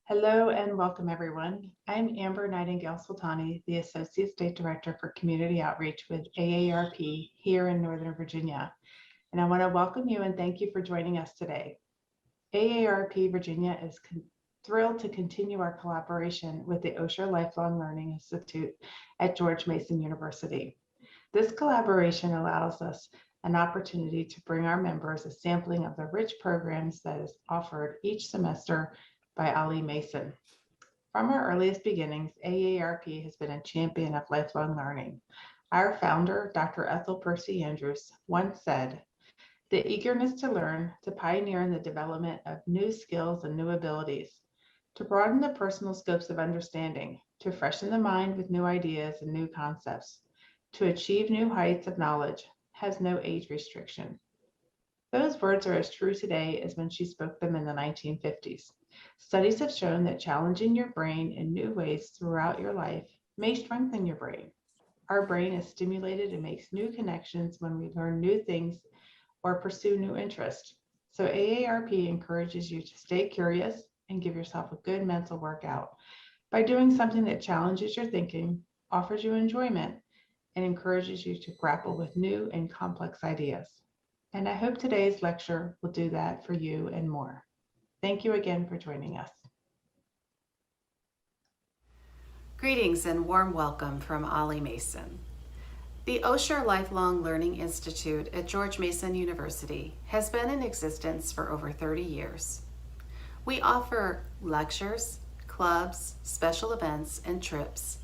Hello and welcome, everyone. I'm Amber Nightingale Sultani, the Associate State Director for Community Outreach with AARP here in Northern Virginia. And I want to welcome you and thank you for joining us today. AARP Virginia is thrilled to continue our collaboration with the Osher Lifelong Learning Institute at George Mason University. This collaboration allows us an opportunity to bring our members a sampling of the rich programs that is offered each semester by Ali Mason. From our earliest beginnings, AARP has been a champion of lifelong learning. Our founder, Dr. Ethel Percy Andrews, once said, "The eagerness to learn, to pioneer in the development of new skills and new abilities, to broaden the personal scopes of understanding, to freshen the mind with new ideas and new concepts, to achieve new heights of knowledge, has no age restriction." Those words are as true today as when she spoke them in the 1950s. Studies have shown that challenging your brain in new ways throughout your life may strengthen your brain. Our brain is stimulated and makes new connections when we learn new things or pursue new interests. So AARP encourages you to stay curious and give yourself a good mental workout by doing something that challenges your thinking, offers you enjoyment, and encourages you to grapple with new and complex ideas. And I hope today's lecture will do that for you and more. Thank you again for joining us. Greetings and warm welcome from Ali Mason. The Osher Lifelong Learning Institute at George Mason University has been in existence for over 30 years. We offer lectures, clubs, special events, and trips,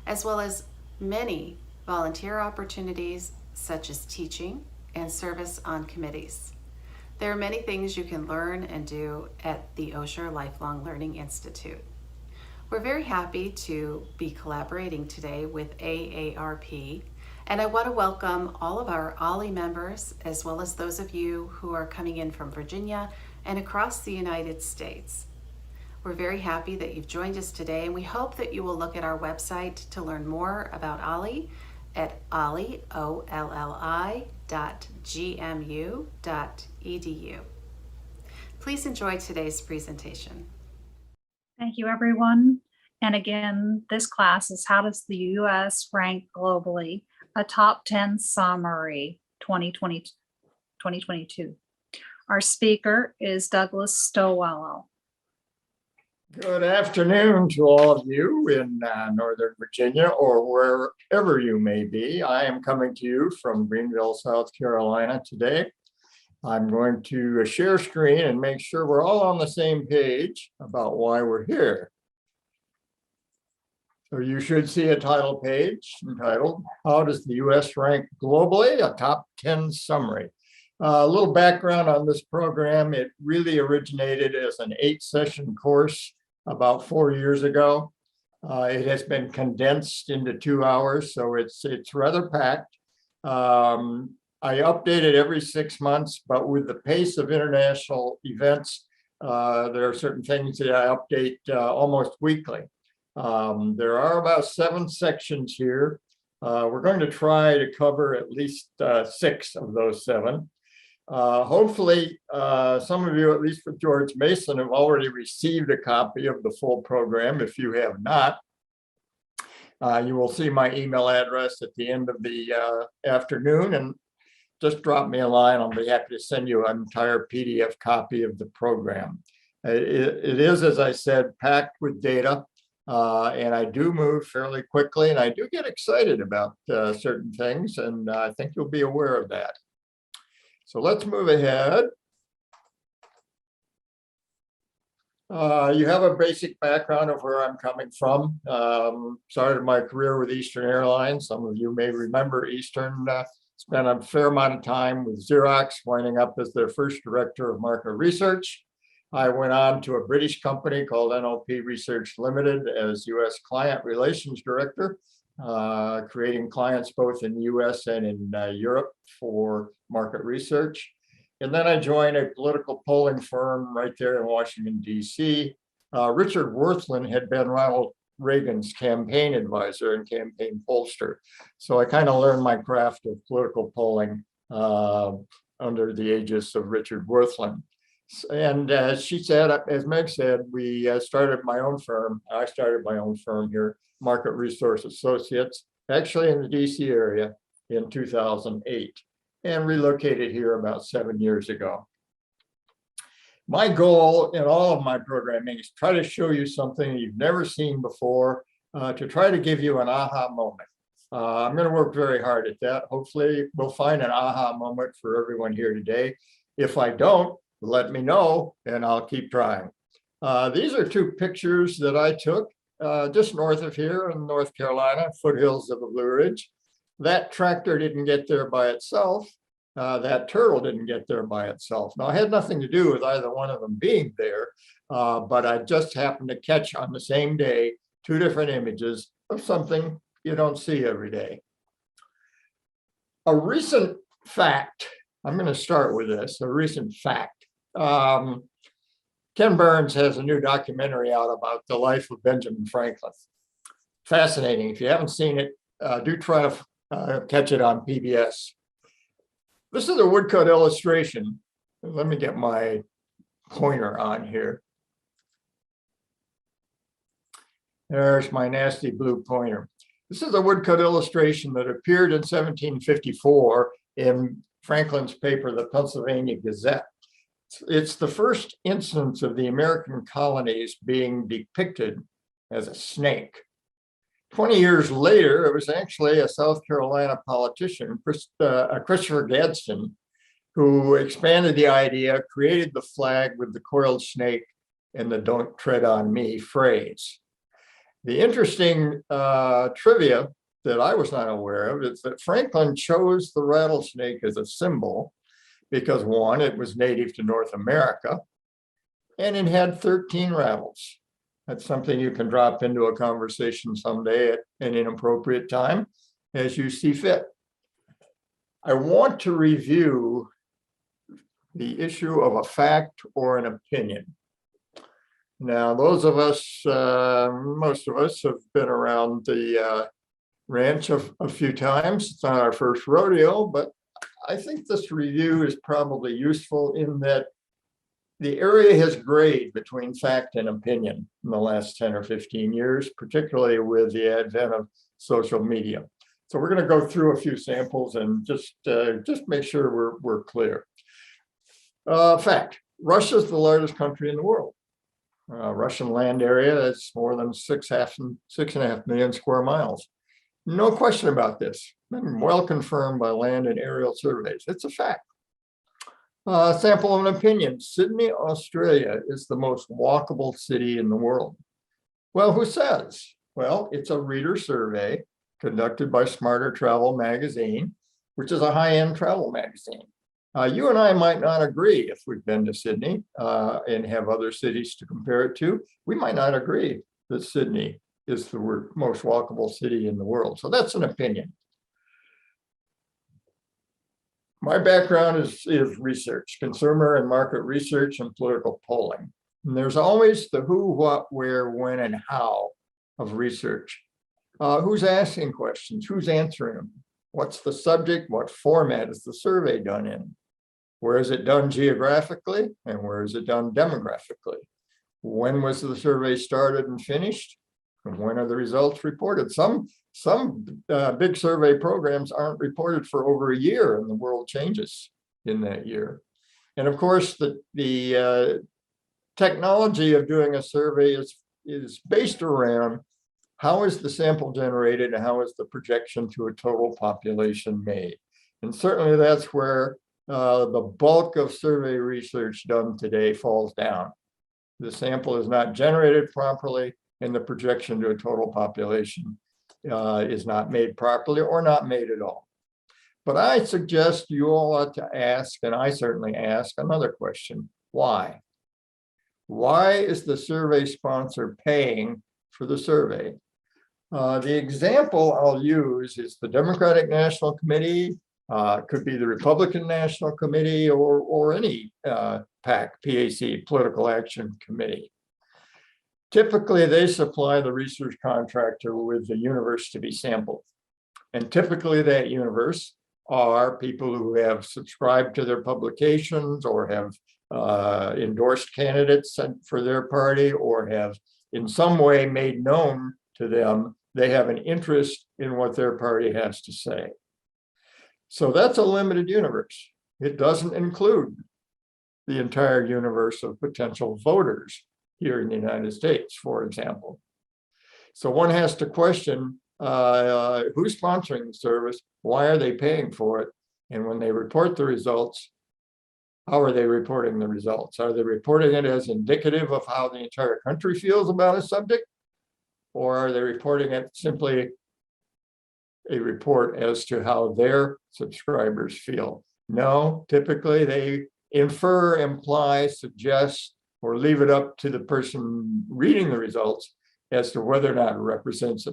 as well as many volunteer opportunities such as teaching and service on committees. There are many things you can learn and do at the Osher Lifelong Learning Institute. We're very happy to be collaborating today with AARP, and I want to welcome all of our OLLI members, as well as those of you who are coming in from Virginia and across the United States. We're very happy that you've joined us today, and we hope that you will look at our website to learn more about OLLI at olli.gmu.edu. Please enjoy today's presentation. Thank you, everyone. And again, this class is How Does the U.S. Rank Globally? A Top 10 Summary 2022. Our speaker is Douglas Stowell. Good afternoon to all of you in Northern Virginia or wherever you may be. I am coming to you from Greenville, South Carolina today. I'm going to share screen and make sure we're all on the same page about why we're here. So you should see a title page entitled, How Does the U.S. Rank Globally? A Top 10 Summary. A little background on this program. It really originated as an 8-session course about 4 years ago. It has been condensed into 2 hours, so it's rather packed. I update it every 6 months, but with the pace of international events, there are certain things that I update almost weekly. There are about 7 sections here. We're going to try to cover at least 6 of those 7. Hopefully, some of you, at least with George Mason, have already received a copy of the full program. If you have not, you will see my email address at the end of the afternoon, and just drop me a line. I'll be happy to send you an entire PDF copy of the program. It is, as I said, packed with data, and I do move fairly quickly, and I do get excited about certain things, and I think you'll be aware of that. So let's move ahead. You have a basic background of where I'm coming from. Started my career with Eastern Airlines. Some of you may remember Eastern. Spent a fair amount of time with Xerox, winding up as their first director of market research. I went on to a British company called NLP Research Limited as U.S. Client Relations Director, creating clients both in the U.S. and in Europe for market research. And then I joined a political polling firm right there in Washington, D.C. Richard Worthland had been Ronald Reagan's campaign advisor and campaign pollster. So I kind of learned my craft of political polling under the aegis of Richard Worthland. And she said, as Meg said, I started my own firm here, Market Resource Associates, actually in the DC area in 2008, and relocated here about 7 years ago. My goal in all of my programming is try to show you something you've never seen before, to try to give you an aha moment. I'm going to work very hard at that. Hopefully we'll find an aha moment for everyone here today. If I don't, let me know and I'll keep trying. These are two pictures that I took just north of here in North Carolina, foothills of the Blue Ridge. That tractor didn't get there by itself. That turtle didn't get there by itself. Now, I had nothing to do with either one of them being there, but I just happened to catch on the same day two different images of something you don't see every day. A recent fact, I'm going to start with this, a recent fact. Ken Burns has a new documentary out about the life of Benjamin Franklin. Fascinating. If you haven't seen it, do try to catch it on PBS. This is a woodcut illustration. Let me get my pointer on here. There's my nasty blue pointer. This is a woodcut illustration that appeared in 1754 in Franklin's paper, the Pennsylvania Gazette. It's the first instance of the American colonies being depicted as a snake. 20 years later, it was actually a South Carolina politician, Christopher Gadsden, who expanded the idea, created the flag with the coiled snake and the "Don't tread on me" phrase. The interesting trivia that I was not aware of is that Franklin chose the rattlesnake as a symbol because, one, it was native to North America, and it had 13 rattles. That's something you can drop into a conversation someday at an inappropriate time as you see fit. I want to review the issue of a fact or an opinion. Now, those of us, most of us have been around the ranch a few times. It's not our first rodeo, but I think this review is probably useful in that the area has grayed between fact and opinion in the last 10 or 15 years, particularly with the advent of social media. So we're going to go through a few samples and just make sure we're clear. Fact: Russia is the largest country in the world. Russian land area is more than 6.5 million square miles. No question about this. Been well confirmed by land and aerial surveys. It's a fact. Sample of an opinion: Sydney, Australia is the most walkable city in the world. Well, who says? Well, it's a reader survey conducted by Smarter Travel magazine, which is a high-end travel magazine. You and I might not agree if we've been to Sydney and have other cities to compare it to. We might not agree that Sydney is the most walkable city in the world. So that's an opinion. My background is research, consumer and market research and political polling. And there's always the who, what, where, when, and how of research. Who's asking questions? Who's answering them? What's the subject? What format is the survey done in? Where is it done geographically? And where is it done demographically? When was the survey started and finished? And when are the results reported? Some big survey programs aren't reported for over a year, and the world changes in that year. And of course, the technology of doing a survey is based around how is the sample generated and how is the projection to a total population made. And certainly that's where the bulk of survey research done today falls down. The sample is not generated properly, and the projection to a total population is not made properly or not made at all. But I suggest you all ought to ask, and I certainly ask, another question: why? Why is the survey sponsor paying for the survey? The example I'll use is the Democratic National Committee, could be the Republican National Committee, or any PAC, Political Action Committee. Typically, they supply the research contractor with the universe to be sampled. And typically that universe, are people who have subscribed to their publications or have endorsed candidates for their party or have in some way made known to them they have an interest in what their party has to say. So that's a limited universe. It doesn't include the entire universe of potential voters here in the United States, for example. So one has to question who's sponsoring the service, why are they paying for it, and when they report the results, how are they reporting the results? Are they reporting it as indicative of how the entire country feels about a subject, or are they reporting it simply a report as to how their subscribers feel? No, typically they infer, imply, suggest, or leave it up to the person reading the results as to whether or not it represents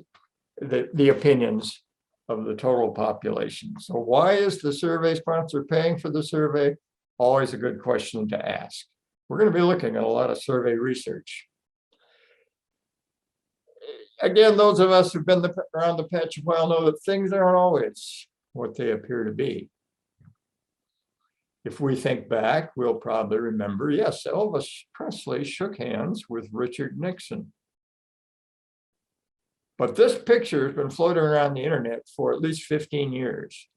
the opinions of the total population. So why is the survey sponsor paying for the survey? Always a good question to ask. We're going to be looking at a lot of survey research. Again, those of us who've been around the patch a while know that things aren't always what they appear to be. If we think back, we'll probably remember, yes, Elvis Presley shook hands with Richard Nixon. But this picture has been floating around the internet for at least 15 years.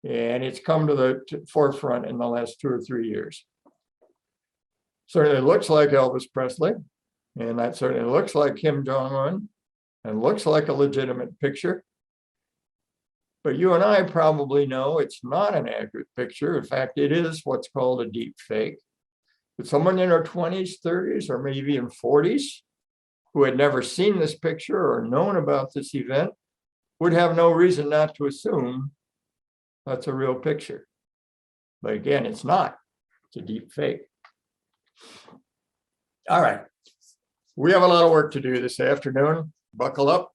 And it's come to the forefront in the last 2 or 3 years. Certainly looks like Elvis Presley, and that certainly looks like Kim Jong-un, and looks like a legitimate picture. But you and I probably know it's not an accurate picture. In fact, it is what's called a deep fake. But someone in their 20s, 30s, or maybe even 40s who had never seen this picture or known about this event would have no reason not to assume that's a real picture. But again, it's not. It's a deep fake. All right. We have a lot of work to do this afternoon. Buckle up.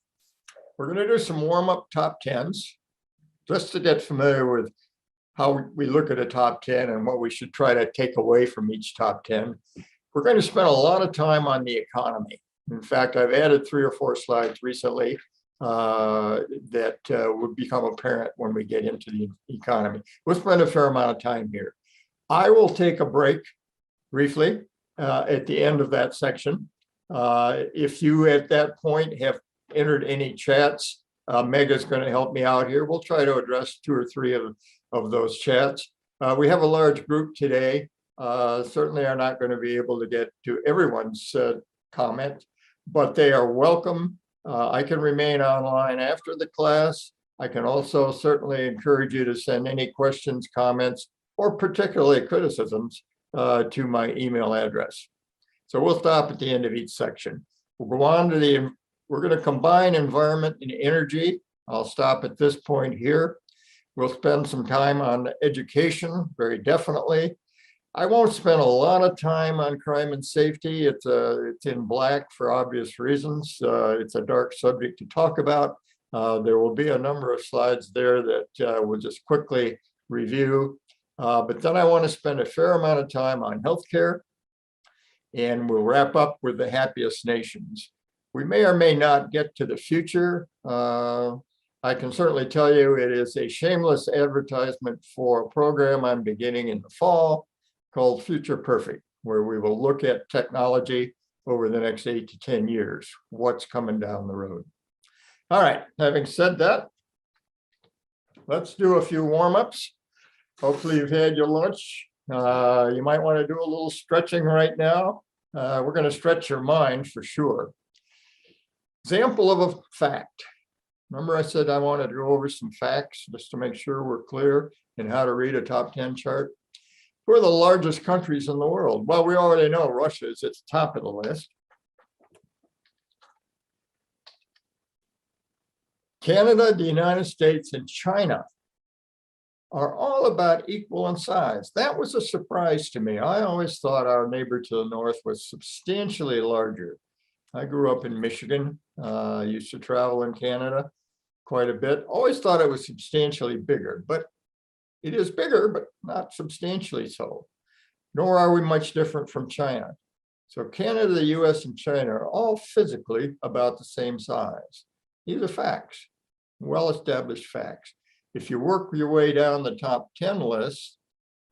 We're going to do some warm-up top 10s just to get familiar with how we look at a top 10 and what we should try to take away from each top 10. We're going to spend a lot of time on the economy. In fact, I've added 3 or 4 slides recently that would become apparent when we get into the economy. We'll spend a fair amount of time here. I will take a break briefly at the end of that section. If you at that point have entered any chats, Mega's going to help me out here. We'll try to address 2 or 3 of those chats. We have a large group today. Certainly are not going to be able to get to everyone's comment, but they are welcome. I can remain online after the class. I can also certainly encourage you to send any questions, comments, or particularly criticisms to my email address. So we'll stop at the end of each section. We'll go on to we're going to combine environment and energy. I'll stop at this point here. We'll spend some time on education, very definitely. I won't spend a lot of time on crime and safety. It's in black for obvious reasons. It's a dark subject to talk about. There will be a number of slides there that we'll just quickly review. But then I want to spend a fair amount of time on healthcare, and we'll wrap up with the happiest nations. We may or may not get to the future. I can certainly tell you it is a shameless advertisement for a program I'm beginning in the fall called Future Perfect, where we will look at technology over the next 8 to 10 years, what's coming down the road. All right, having said that, let's do a few warm-ups. Hopefully you've had your lunch. You might want to do a little stretching right now. We're going to stretch your mind for sure. Example of a fact. Remember I said I wanted to go over some facts just to make sure we're clear in how to read a top 10 chart. Who are the largest countries in the world? Well, we already know Russia is at the top of the list. Canada, the United States, and China are all about equal in size. That was a surprise to me. I always thought our neighbor to the north was substantially larger. I grew up in Michigan, used to travel in Canada quite a bit. Always thought it was substantially bigger, but it is bigger, but not substantially so. Nor are we much different from China. So Canada, the US, and China are all physically about the same size. These are facts, well-established facts. If you work your way down the top 10 list,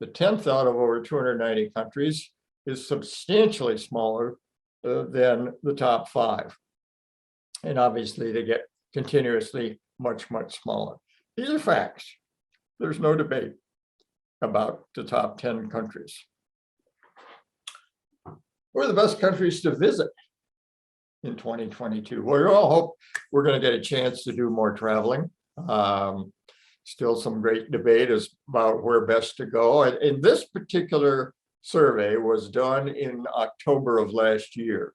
the 10th out of over 290 countries is substantially smaller than the top 5. And obviously they get continuously much, much smaller. These are facts. There's no debate about the top 10 countries. What are the best countries to visit in 2022? Well, we all hope we're going to get a chance to do more traveling. Still some great debate is about where best to go. And this particular survey was done in October of last year.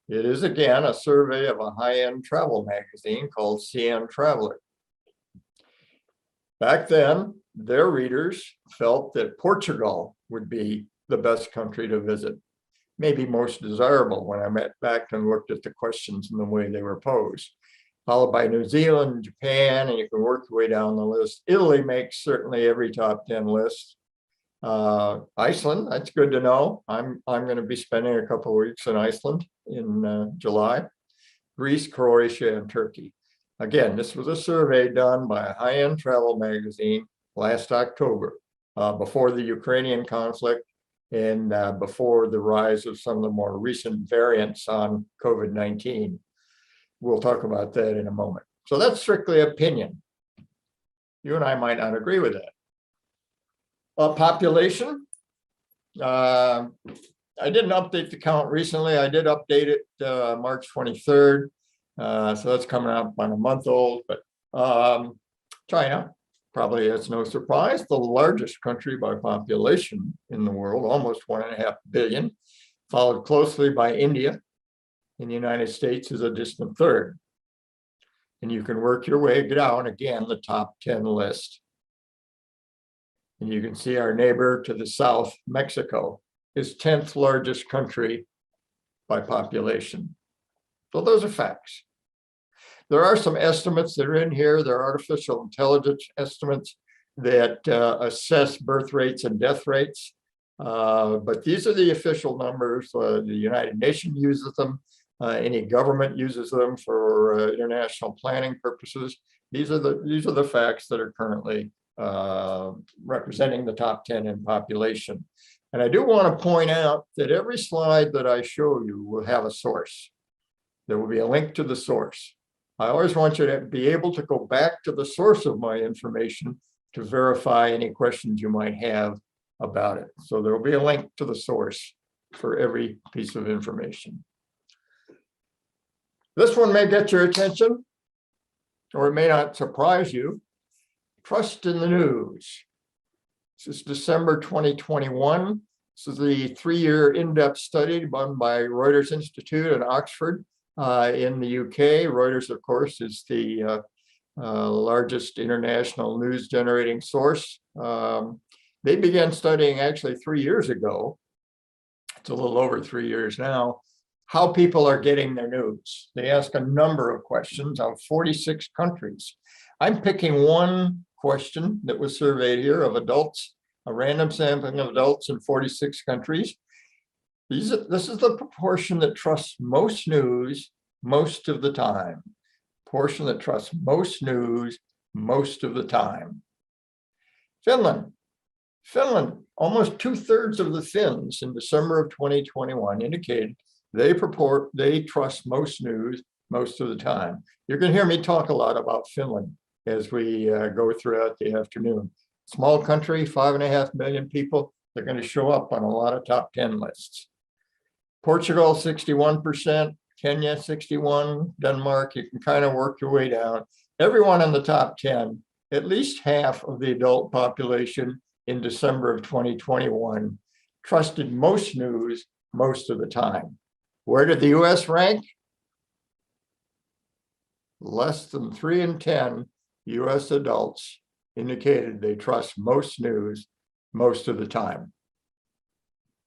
It is, again, a survey of a high-end travel magazine called CN Traveler. Back then, their readers felt that Portugal would be the best country to visit, maybe most desirable when I went back and looked at the questions and the way they were posed, followed by New Zealand, Japan, and you can work your way down the list. Italy makes certainly every top 10 list. Iceland, that's good to know. I'm going to be spending a couple of weeks in Iceland in July. Greece, Croatia, and Turkey. Again, this was a survey done by a high-end travel magazine last October, before the Ukrainian conflict and before the rise of some of the more recent variants on COVID-19. We'll talk about that in a moment. So that's strictly opinion. You and I might not agree with that. Population. I didn't update the count recently. I did update it March 23rd. So that's coming up on a month old. But China, probably it's no surprise, the largest country by population in the world, almost 1.5 billion, followed closely by India. And the United States is a distant third. And you can work your way down, again, the top 10 list. And you can see our neighbor to the south, Mexico, is 10th largest country by population. So those are facts. There are some estimates that are in here. There are artificial intelligence estimates that assess birth rates and death rates. But these are the official numbers. The United Nations uses them. Any government uses them for international planning purposes. These are the facts that are currently representing the top 10 in population. And I do want to point out that every slide that I show you will have a source. There will be a link to the source. I always want you to be able to go back to the source of my information to verify any questions you might have about it. So there will be a link to the source for every piece of information. This one may get your attention, or it may not surprise you. Trust in the news. This is December 2021. This is the 3-year in-depth study done by Reuters Institute in Oxford in the UK. Reuters, of course, is the largest international news generating source. They began studying actually 3 years ago. It's a little over 3 years now. How people are getting their news. They ask a number of questions on 46 countries. I'm picking one question that was surveyed here of adults, a random sampling of adults in 46 countries. This is the proportion that trusts most news most of the time. Portion that trusts most news most of the time. Finland, almost 2/3 of the Finns in December of 2021 indicated they trust most news most of the time. You're going to hear me talk a lot about Finland as we go throughout the afternoon. Small country, 5.5 million people. They're going to show up on a lot of top 10 lists. Portugal, 61%, Kenya, 61%, Denmark, you can kind of work your way down. Everyone in the top 10, at least half of the adult population in December of 2021 trusted most news most of the time. Where did the US rank? Less than 3 in 10 US adults indicated they trust most news most of the time.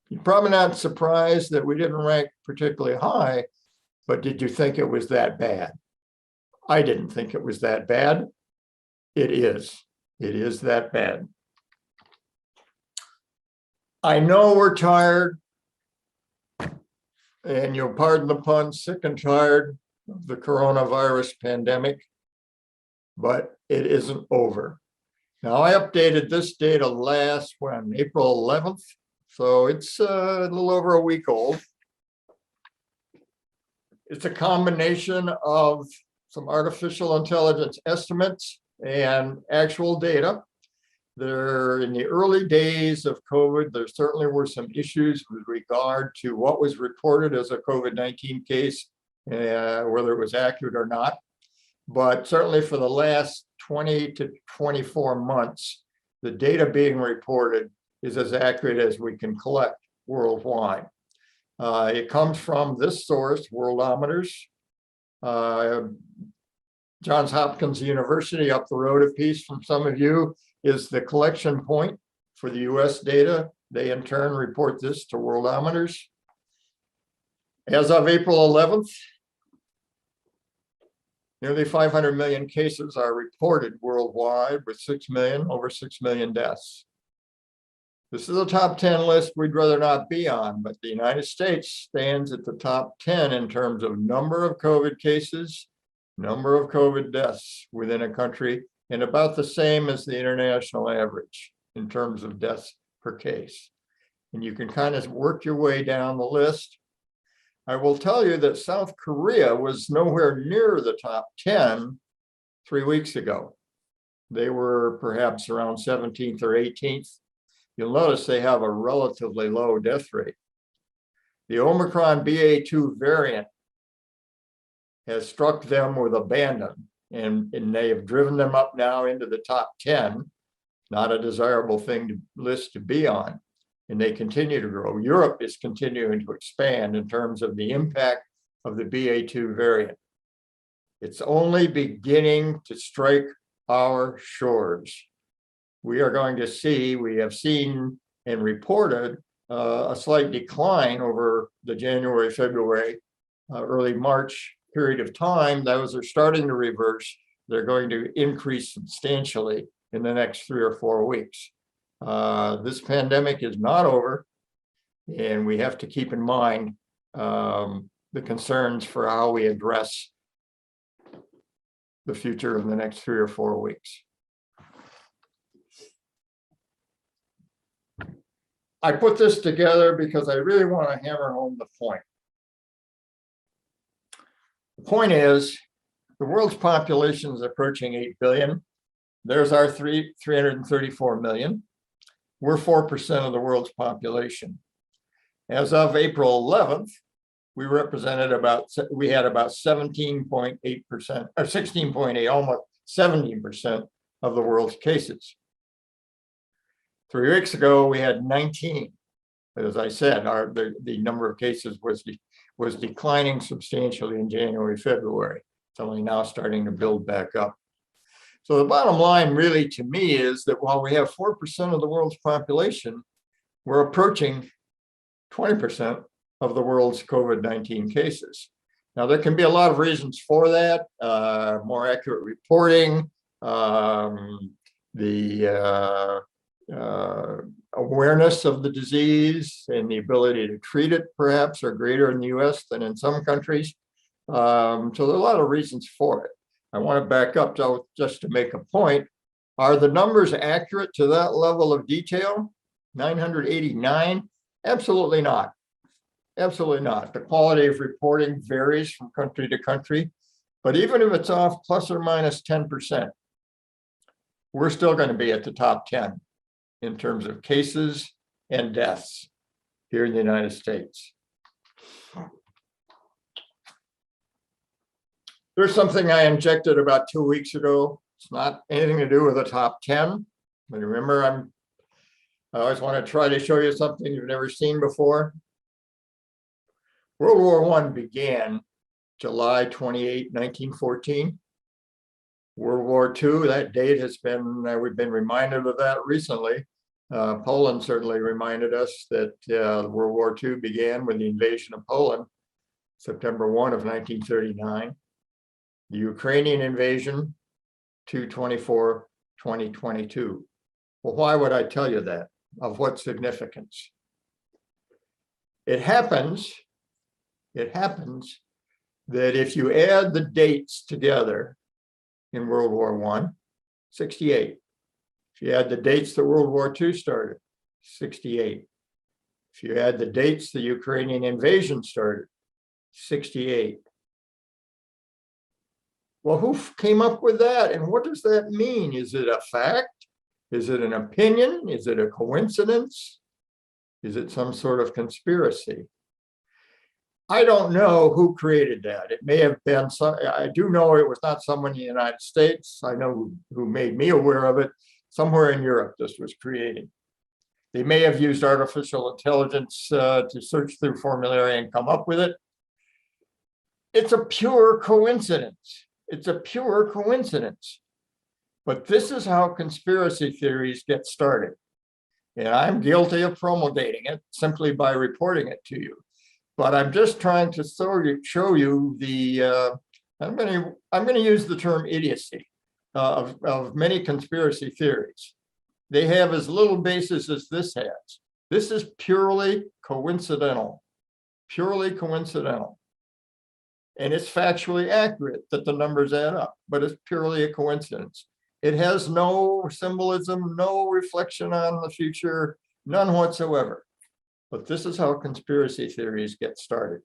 You're probably not surprised that we didn't rank particularly high, but did you think it was that bad? I didn't think it was that bad. It is. It is that bad. I know we're tired, and you'll pardon the pun, sick and tired of the coronavirus pandemic, but it isn't over. Now, I updated this data last when, April 11th. So it's a little over a week old. It's a combination of some artificial intelligence estimates and actual data. There, in the early days of COVID, there certainly were some issues with regard to what was reported as a COVID-19 case, whether it was accurate or not. But certainly for the last 20 to 24 months, the data being reported is as accurate as we can collect worldwide. It comes from this source, Worldometers. Johns Hopkins University, up the road a piece from some of you, is the collection point for the US data. They in turn report this to Worldometers. As of April 11th, nearly 500 million cases are reported worldwide with over 6 million deaths. This is a top 10 list we'd rather not be on, but the United States stands at the top 10 in terms of number of COVID cases, number of COVID deaths within a country, and about the same as the international average in terms of deaths per case. And you can kind of work your way down the list. I will tell you that South Korea was nowhere near the top 10 3 weeks ago. They were perhaps around 17th or 18th. You'll notice they have a relatively low death rate. The Omicron BA.2 variant has struck them with abandon, and they have driven them up now into the top 10, not a desirable list to be on, and they continue to grow. Europe is continuing to expand in terms of the impact of the BA.2 variant. It's only beginning to strike our shores. We are going to see, we have seen and reported a slight decline over the January, February, early March period of time. Those are starting to reverse. They're going to increase substantially in the next 3 or 4 weeks. This pandemic is not over, and we have to keep in mind the concerns for how we address the future in the next 3 or 4 weeks. I put this together because I really want to hammer home the point. The point is, the world's population is approaching 8 billion. There's our 334 million. We're 4% of the world's population. As of April 11th, we had about 17.8%, or 16.8, almost 17% of the world's cases. 3 weeks ago, we had 19. As I said, the number of cases was declining substantially in January, February. It's only now starting to build back up. So the bottom line really to me is that while we have 4% of the world's population, we're approaching 20% of the world's COVID-19 cases. Now, there can be a lot of reasons for that, more accurate reporting, awareness of the disease and the ability to treat it perhaps are greater in the US than in some countries. So there are a lot of reasons for it. I want to back up just to make a point. Are the numbers accurate to that level of detail? 989? Absolutely not. Absolutely not. The quality of reporting varies from country to country, but even if it's off plus or minus 10%, we're still going to be at the top 10 in terms of cases and deaths here in the United States. There's something I injected about 2 weeks ago. It's not anything to do with the top 10, but remember, I always want to try to show you something you've never seen before. World War I began July 28, 1914. World War II, that date has been, we've been reminded of that recently. Poland certainly reminded us that World War II began with the invasion of Poland, September 1 of 1939. The Ukrainian invasion, 2/24/2022. Well, why would I tell you that? Of what significance? It happens that if you add the dates together in World War I, 68. If If you add the dates that World War II started, 68. If you add the dates the Ukrainian invasion started, 68. Well, who came up with that? And what does that mean? Is it a fact? Is it an opinion? Is it a coincidence? Is it some sort of conspiracy? I don't know who created that. It may have been some, I do know it was not someone in the United States. I know who made me aware of it. Somewhere in Europe, this was created. They may have used artificial intelligence to search through formulary and come up with it. It's a pure coincidence. It's a pure coincidence. But this is how conspiracy theories get started. And I'm guilty of promulgating it simply by reporting it to you. But I'm just trying to show you the, I'm going to use the term idiocy of many conspiracy theories. They have as little basis as this has. This is purely coincidental, purely coincidental. And it's factually accurate that the numbers add up, but it's purely a coincidence. It has no symbolism, no reflection on the future, none whatsoever. But this is how conspiracy theories get started.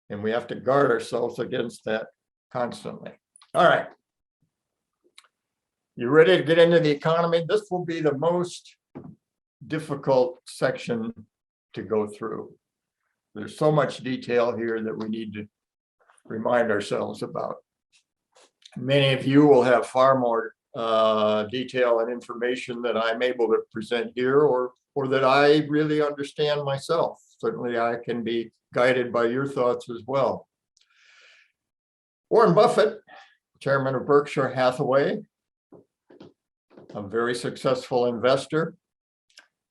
And we have to guard ourselves against that constantly. All right. You ready to get into the economy? This will be the most difficult section to go through. There's so much detail here that we need to remind ourselves about. Many of you will have far more detail and information that I'm able to present here, or that I really understand myself. Certainly I can be guided by your thoughts as well. Warren Buffett, chairman of Berkshire Hathaway, a very successful investor,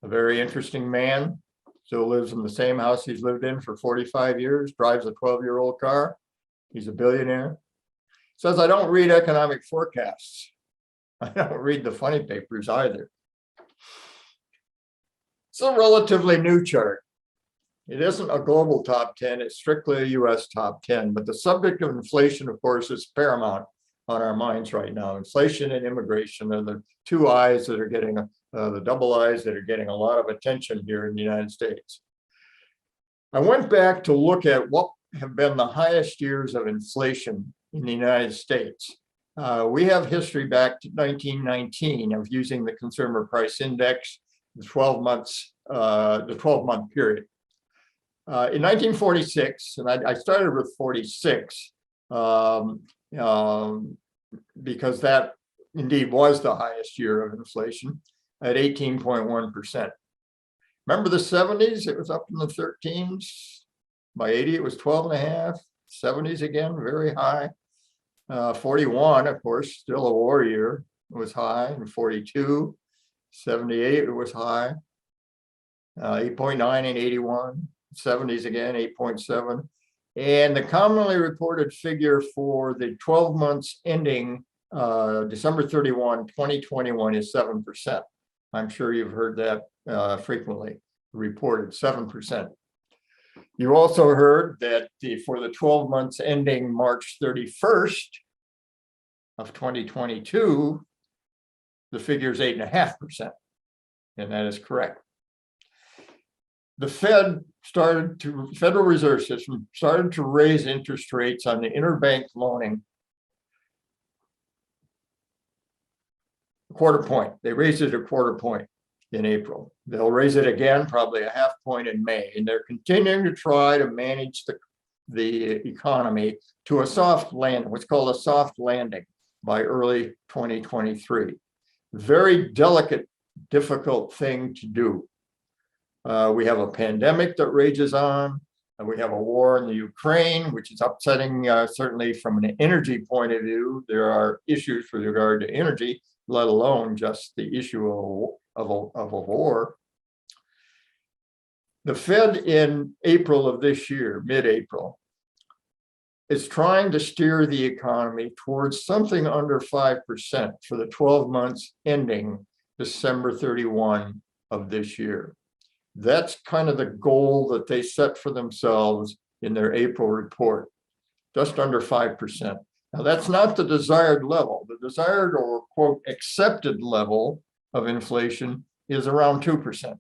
a very interesting man, still lives in the same house he's lived in for 45 years, drives a 12-year-old car. He's a billionaire. Says, I don't read economic forecasts. I don't read the funny papers either. It's a relatively new chart. It isn't a global top 10, it's strictly a US top 10, but the subject of inflation, of course, is paramount on our minds right now. Inflation and immigration are the two eyes that are getting, the double eyes that are getting a lot of attention here in the United States. I went back to look at what have been the highest years of inflation in the United States. We have history back to 1919 of using the Consumer Price Index, the 12 months, the 12-month period. In 1946, and I started with 46, because that indeed was the highest year of inflation at 18.1%. Remember the 70s? It was up in the 13s. By 80, it was 12.5. 70s again, very high. 41, of course, still a war year, was high. And 42, 78, it was high. 8.9 in 81. 70s again, 8.7. And the commonly reported figure for the 12 months ending December 31, 2021 is 7%. I'm sure you've heard that frequently reported, 7%. You also heard that for the 12 months ending March 31st of 2022, the figure is 8.5%, and that is correct. The Federal Reserve System started to raise interest rates on the interbank loaning a quarter point. They raised it a quarter point in April. They'll raise it again, probably a half point in May, and they're continuing to try to manage the economy to a soft landing, what's called a soft landing, by early 2023. Very delicate, difficult thing to do. We have a pandemic that rages on, and we have a war in the Ukraine, which is upsetting, certainly from an energy point of view. There are issues with regard to energy, let alone just the issue of a war. The Fed in April of this year, mid-April, is trying to steer the economy towards something under 5% for the 12 months ending December 31 of this year. That's kind of the goal that they set for themselves in their April report, just under 5%. Now, that's not the desired level. The desired, or quote, accepted level of inflation is around 2%.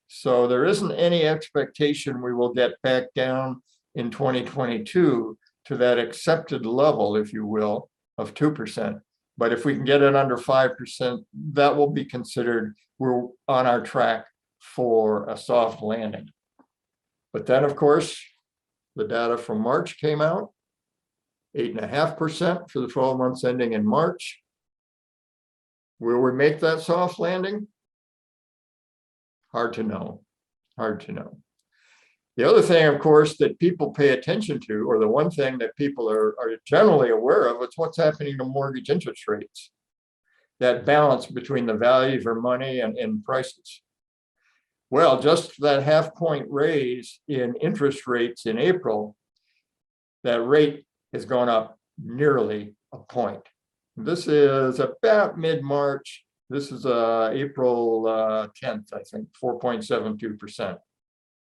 So there isn't any expectation we will get back down in 2022 to that accepted level, if you will, of 2%. But if we can get it under 5%, that will be considered we're on our track for a soft landing. But then, of course, the data from March came out, 8.5% for the 12 months ending in March. Will we make that soft landing? Hard to know, hard to know. The other thing, of course, that people pay attention to, or the one thing that people are generally aware of, is what's happening to mortgage interest rates. That balance between the value of your money and prices. Well, just that 0.5 point raise in interest rates in April, that rate has gone up nearly a point. This is about mid-March. This is April 10th, I think, 4.72%.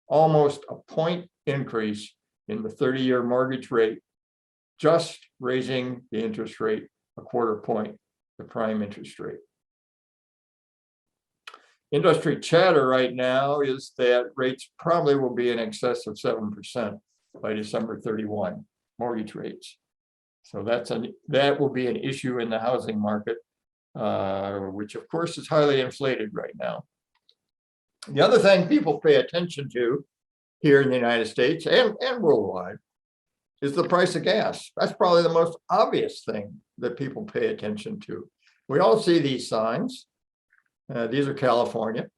Almost a point increase in the 30-year mortgage rate, just raising the interest rate a 1/4 point, the prime interest rate. Industry chatter right now is that rates probably will be in excess of 7% by December 31, mortgage rates. So that will be an issue in the housing market, which of course is highly inflated right now. The other thing people pay attention to here in the United States and worldwide is the price of gas. That's probably the most obvious thing that people pay attention to. We all see these signs. These are California.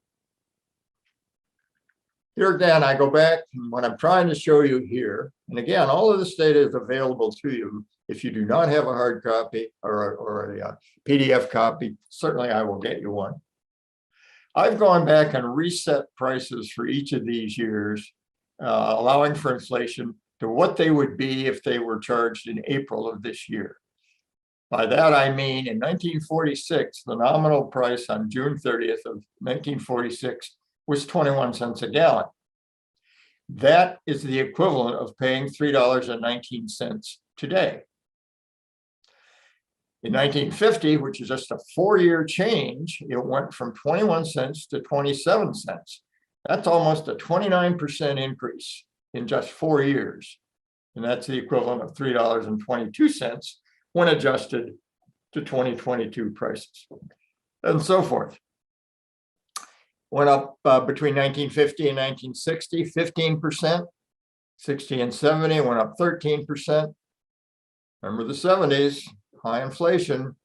Here again, I go back, and what I'm trying to show you here, and again, all of this data is available to you. If you do not have a hard copy or a PDF copy, certainly I will get you one. I've gone back and reset prices for each of these years, allowing for inflation to what they would be if they were charged in April of this year. By that, I mean, in 1946, the nominal price on June 30th of 1946 was 21 cents a gallon. That is the equivalent of paying $3.19 today. In 1950, which is just a 4-year change, it went from 21 cents to 27 cents. That's almost a 29% increase in just 4 years. And that's the equivalent of $3.22 when adjusted to 2022 prices, and so forth. Went up between 1950 and 1960, 15%, 60 and 70 went up 13%. Remember the 70s, high inflation.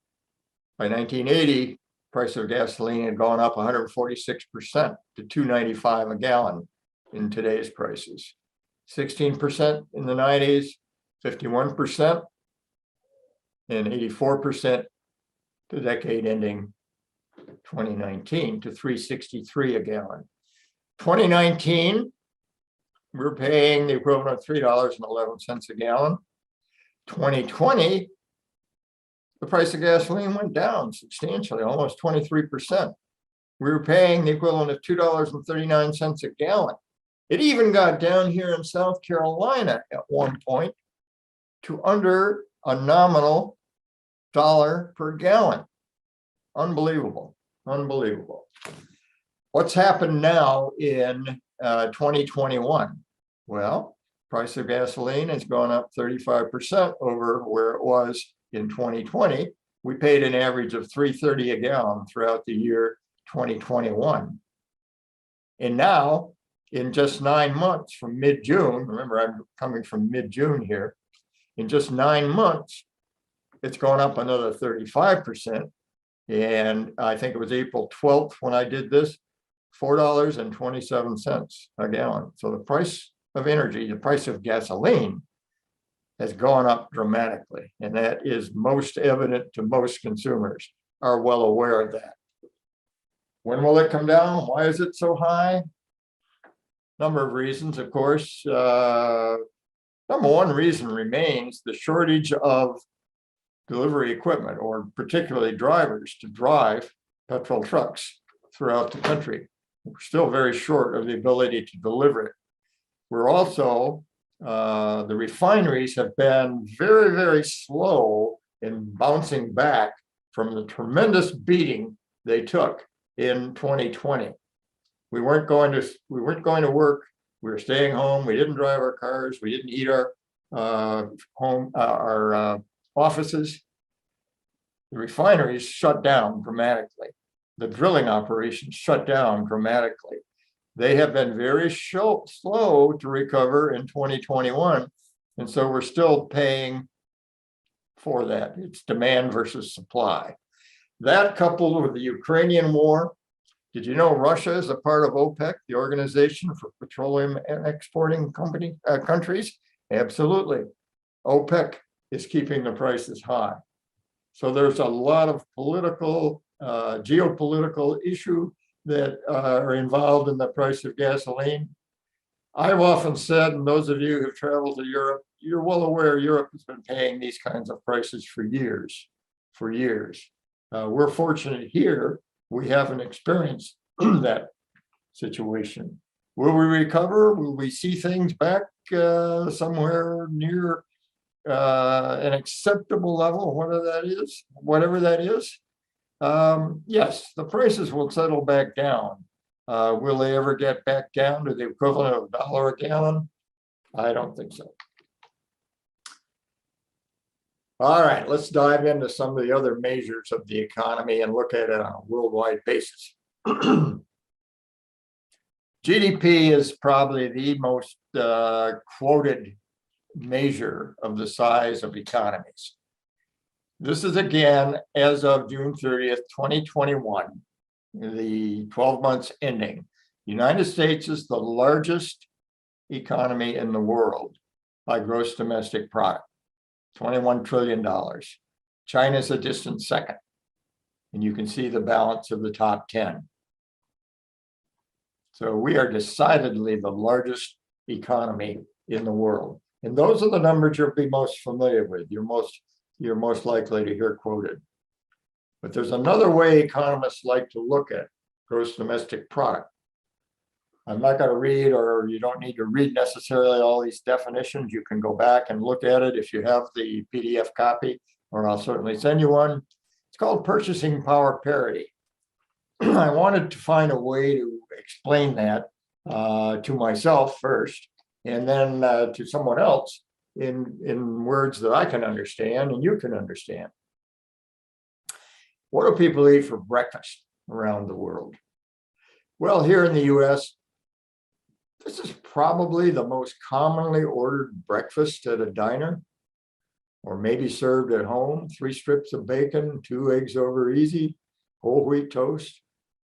By 1980, price of gasoline had gone up 146% to $2.95 a gallon in today's prices. 16% in the 90s, 51%, and 84% the decade ending 2019 to $3.63 a gallon. 2019, we're paying the equivalent of $3.11 a gallon. 2020, the price of gasoline went down substantially, almost 23%. We were paying the equivalent of $2.39 a gallon. It even got down here in South Carolina at one point to under a nominal $1 per gallon. Unbelievable, unbelievable. What's happened now in 2021? Well, price of gasoline has gone up 35% over where it was in 2020. We paid an average of $3.30 a gallon throughout the year 2021. And now, in just 9 months from mid-June, remember I'm coming from mid-June here, in just 9 months, it's gone up another 35%. And I think it was April 12th when I did this, $4.27 a gallon. So the price of energy, the price of gasoline has gone up dramatically. And that is most evident to most consumers are well aware of that. When will it come down? Why is it so high? Number of reasons, of course. Number one reason remains the shortage of delivery equipment, or particularly drivers to drive petrol trucks throughout the country. We're still very short of the ability to deliver it. We're also, the refineries have been very, very slow in bouncing back from the tremendous beating they took in 2020. We weren't going to work. We were staying home. We didn't drive our cars. We didn't eat our offices. The refineries shut down dramatically. The drilling operations shut down dramatically. They have been very slow to recover in 2021. And so we're still paying for that. It's demand versus supply. That coupled with the Ukrainian war. Did you know Russia is a part of OPEC, the Organization for Petroleum Exporting Countries? Absolutely. OPEC is keeping the prices high. So there's a lot of political, geopolitical issue that are involved in the price of gasoline. I've often said, and those of you who've traveled to Europe, you're well aware Europe has been paying these kinds of prices for years, We're fortunate here, we haven't experienced that situation. Will we recover? Will we see things back somewhere near an acceptable level, whatever that is? Yes, the prices will settle back down. Will they ever get back down to the equivalent of $1 a gallon? I don't think so. All right, let's dive into some of the other measures of the economy and look at it on a worldwide basis. GDP is probably the most quoted measure of the size of economies. This is again, as of June 30th, 2021, the 12 months ending. The United States is the largest economy in the world by gross domestic product, $21 trillion. China is a distant second. And you can see the balance of the top 10. So we are decidedly the largest economy in the world. And those are the numbers you'll be most familiar with. You're most likely to hear quoted. But there's another way economists like to look at gross domestic product. I'm not going to read, or you don't need to read necessarily all these definitions. You can go back and look at it if you have the PDF copy, or I'll certainly send you one. It's called purchasing power parity. I wanted to find a way to explain that to myself first, and then to someone else in words that I can understand and you can understand. What do people eat for breakfast around the world? Well, here in the US, this is probably the most commonly ordered breakfast at a diner, or maybe served at home: 3 strips of bacon, 2 eggs over easy, whole wheat toast,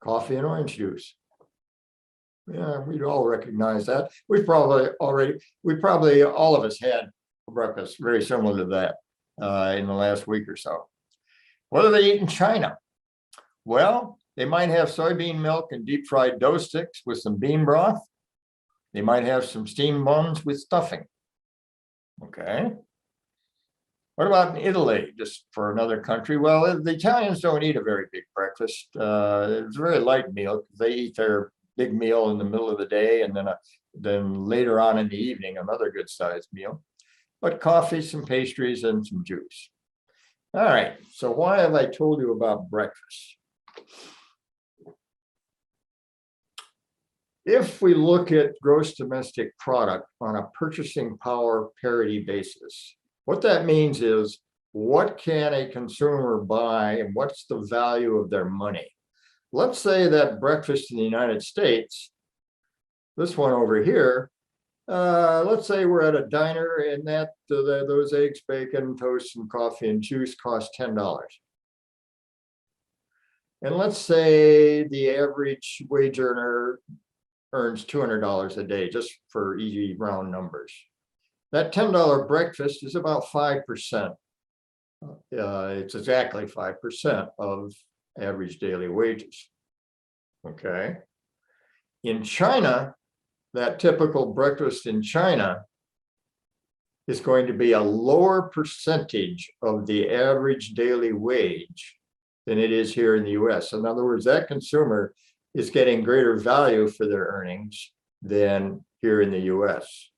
coffee and orange juice. Yeah, we'd all recognize that. We probably all of us had a breakfast very similar to that in the last week or so. What do they eat in China? Well, they might have soybean milk and deep fried dough sticks with some bean broth. They might have some steamed buns with stuffing. Okay. What about in Italy, just for another country? Well, the Italians don't eat a very big breakfast. It's a very light meal. They eat their big meal in the middle of the day, and then later on in the evening, another good sized meal. But coffee, some pastries, and some juice. All right, so why have I told you about breakfast? If we look at gross domestic product on a purchasing power parity basis, what that means is, what can a consumer buy and what's the value of their money? Let's say that breakfast in the United States, this one over here, let's say we're at a diner and those eggs, bacon, toast, and coffee and juice cost $10. And let's say the average wage earner earns $200 a day, just for easy round numbers. That $10 breakfast is about 5%. It's exactly 5% of average daily wages. Okay. In China, that typical breakfast in China is going to be a lower percentage of the average daily wage than it is here in the US. In other words, that consumer is getting greater value for their earnings than here in the US.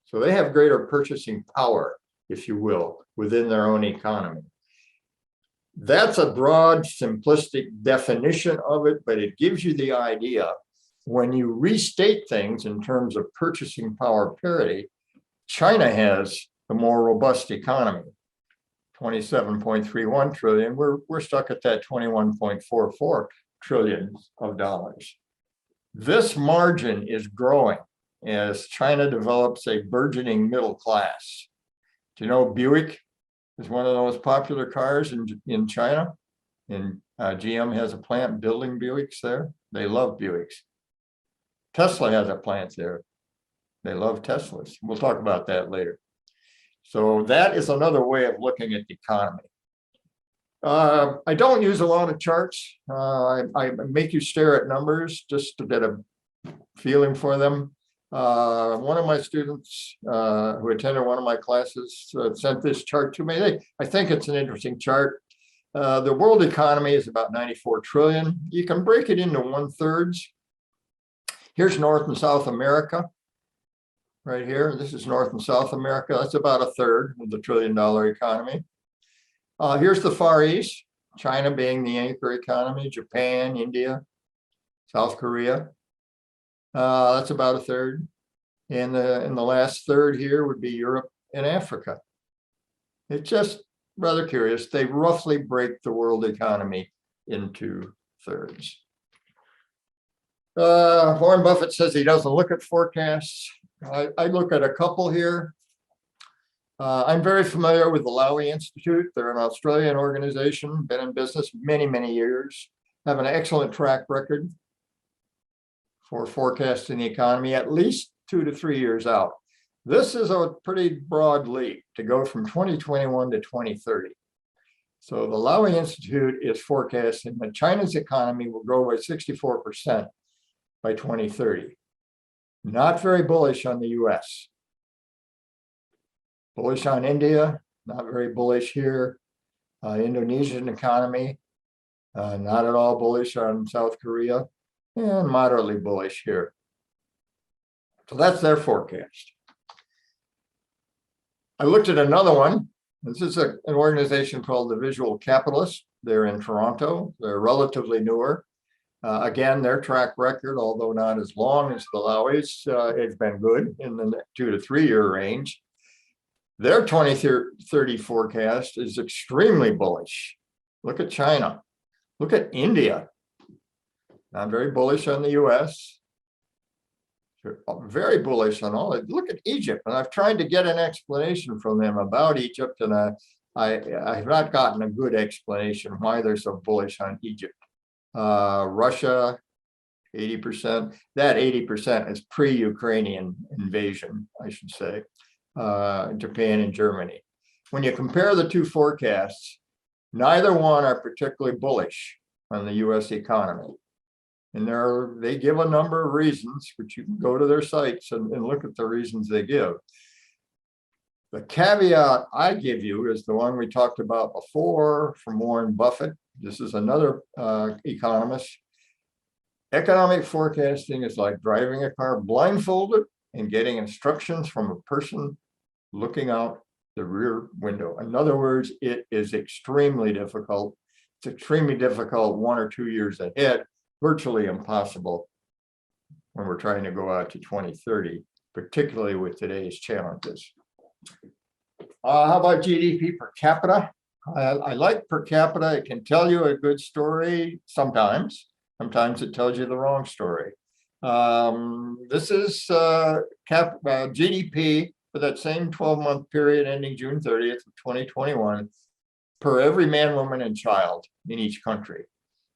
So they have greater purchasing power, if you will, within their own economy. That's a broad, simplistic definition of it, but it gives you the idea. When you restate things in terms of purchasing power parity, China has a more robust economy, 27.31 trillion. We're stuck at that 21.44 trillion of dollars. This margin is growing as China develops a burgeoning middle class. Do you know Buick is one of those popular cars in China? And GM has a plant building Buicks there. They love Buicks. Tesla has a plant there. They love Teslas. We'll talk about that later. So that is another way of looking at the economy. I don't use a lot of charts. I make you stare at numbers just to get a feeling for them. One of my students who attended one of my classes sent this chart to me. I think it's an interesting chart. The world economy is about 94 trillion. You can break it into 1/3. Here's North and South America. Right here, this is North and South America. That's about 1/3 of the $1 trillion economy. Here's the Far East, China being the anchor economy, Japan, India, South Korea. That's about 1/3. And in the last third here would be Europe and Africa. It's just rather curious. They roughly break the world economy into thirds. Warren Buffett says he doesn't look at forecasts. I look at a couple here. I'm very familiar with the Lowy Institute. They're an Australian organization, been in business many, many years, have an excellent track record for forecasting the economy at least 2 to 3 years out. This is a pretty broad leap to go from 2021 to 2030. So the Lowy Institute is forecasting that China's economy will grow by 64% by 2030. Not very bullish on the US. Bullish on India, not very bullish here. Indonesian economy, not at all bullish on South Korea, and moderately bullish here. So that's their forecast. I looked at another one. This is an organization called the Visual Capitalists. They're in Toronto. They're relatively newer. Again, their track record, although not as long as the Lowys, it's been good in the 2 to 3 year range. Their 2030 forecast is extremely bullish. Look at China. Look at India. Not very bullish on the US. Very bullish on all it. Look at Egypt. And I've tried to get an explanation from them about Egypt, and I have not gotten a good explanation why they're so bullish on Egypt. Russia, 80%. That 80% is pre-Ukrainian invasion, I should say. Japan and Germany. When you compare the two forecasts, neither one are particularly bullish on the US economy. And they give a number of reasons, which you can go to their sites and look at the reasons they give. The caveat I give you is the one we talked about before from Warren Buffett. This is another economist. Economic forecasting is like driving a car blindfolded and getting instructions from a person looking out the rear window. In other words, it is extremely difficult. It's extremely difficult 1 or 2 years ahead, virtually impossible when we're trying to go out to 2030, particularly with today's challenges. How about GDP per capita? I like per capita. It can tell you a good story sometimes. Sometimes it tells you the wrong story. This is GDP for that same 12-month period ending June 30th of 2021 per every man, woman, and child in each country.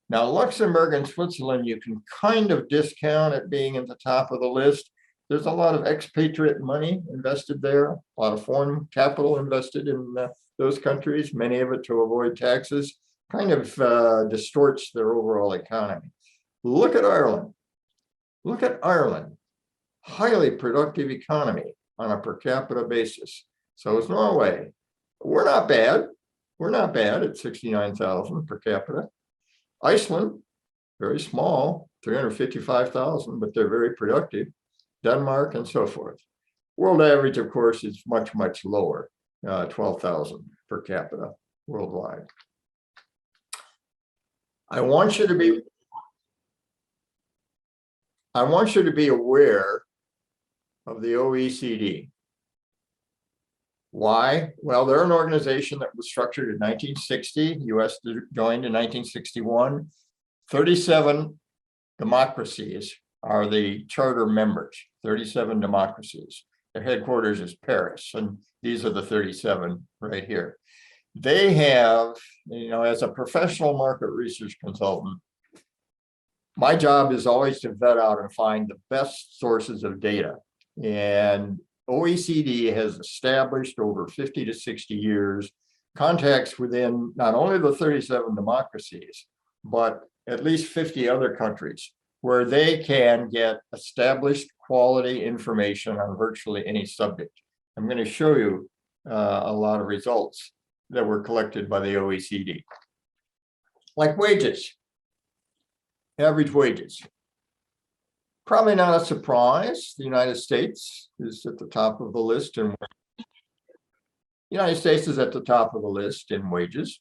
Now, Luxembourg and Switzerland, you can kind of discount it being at the top of the list. There's a lot of expatriate money invested there, a lot of foreign capital invested in those countries, many of it to avoid taxes, kind of distorts their overall economy. Look at Ireland. Look at Ireland, highly productive economy on a per capita basis. So is Norway. We're not bad. We're not bad at 69,000 per capita. Iceland, very small, 355,000, but they're very productive. Denmark and so forth. World average, of course, is much, much lower, 12,000 per capita worldwide. I want you to be aware of the OECD. Why? Well, they're an organization that was structured in 1960. US joined in 1961. 37 democracies are the charter members, 37 democracies. Their headquarters is Paris, and these are the 37 right here. They have, as a professional market research consultant, my job is always to vet out and find the best sources of data. And OECD has established over 50 to 60 years contacts within not only the 37 democracies, but at least 50 other countries where they can get established quality information on virtually any subject. I'm going to show you a lot of results that were collected by the OECD. Like wages, average wages. Probably not a surprise. The United States is at the top of the list in wages.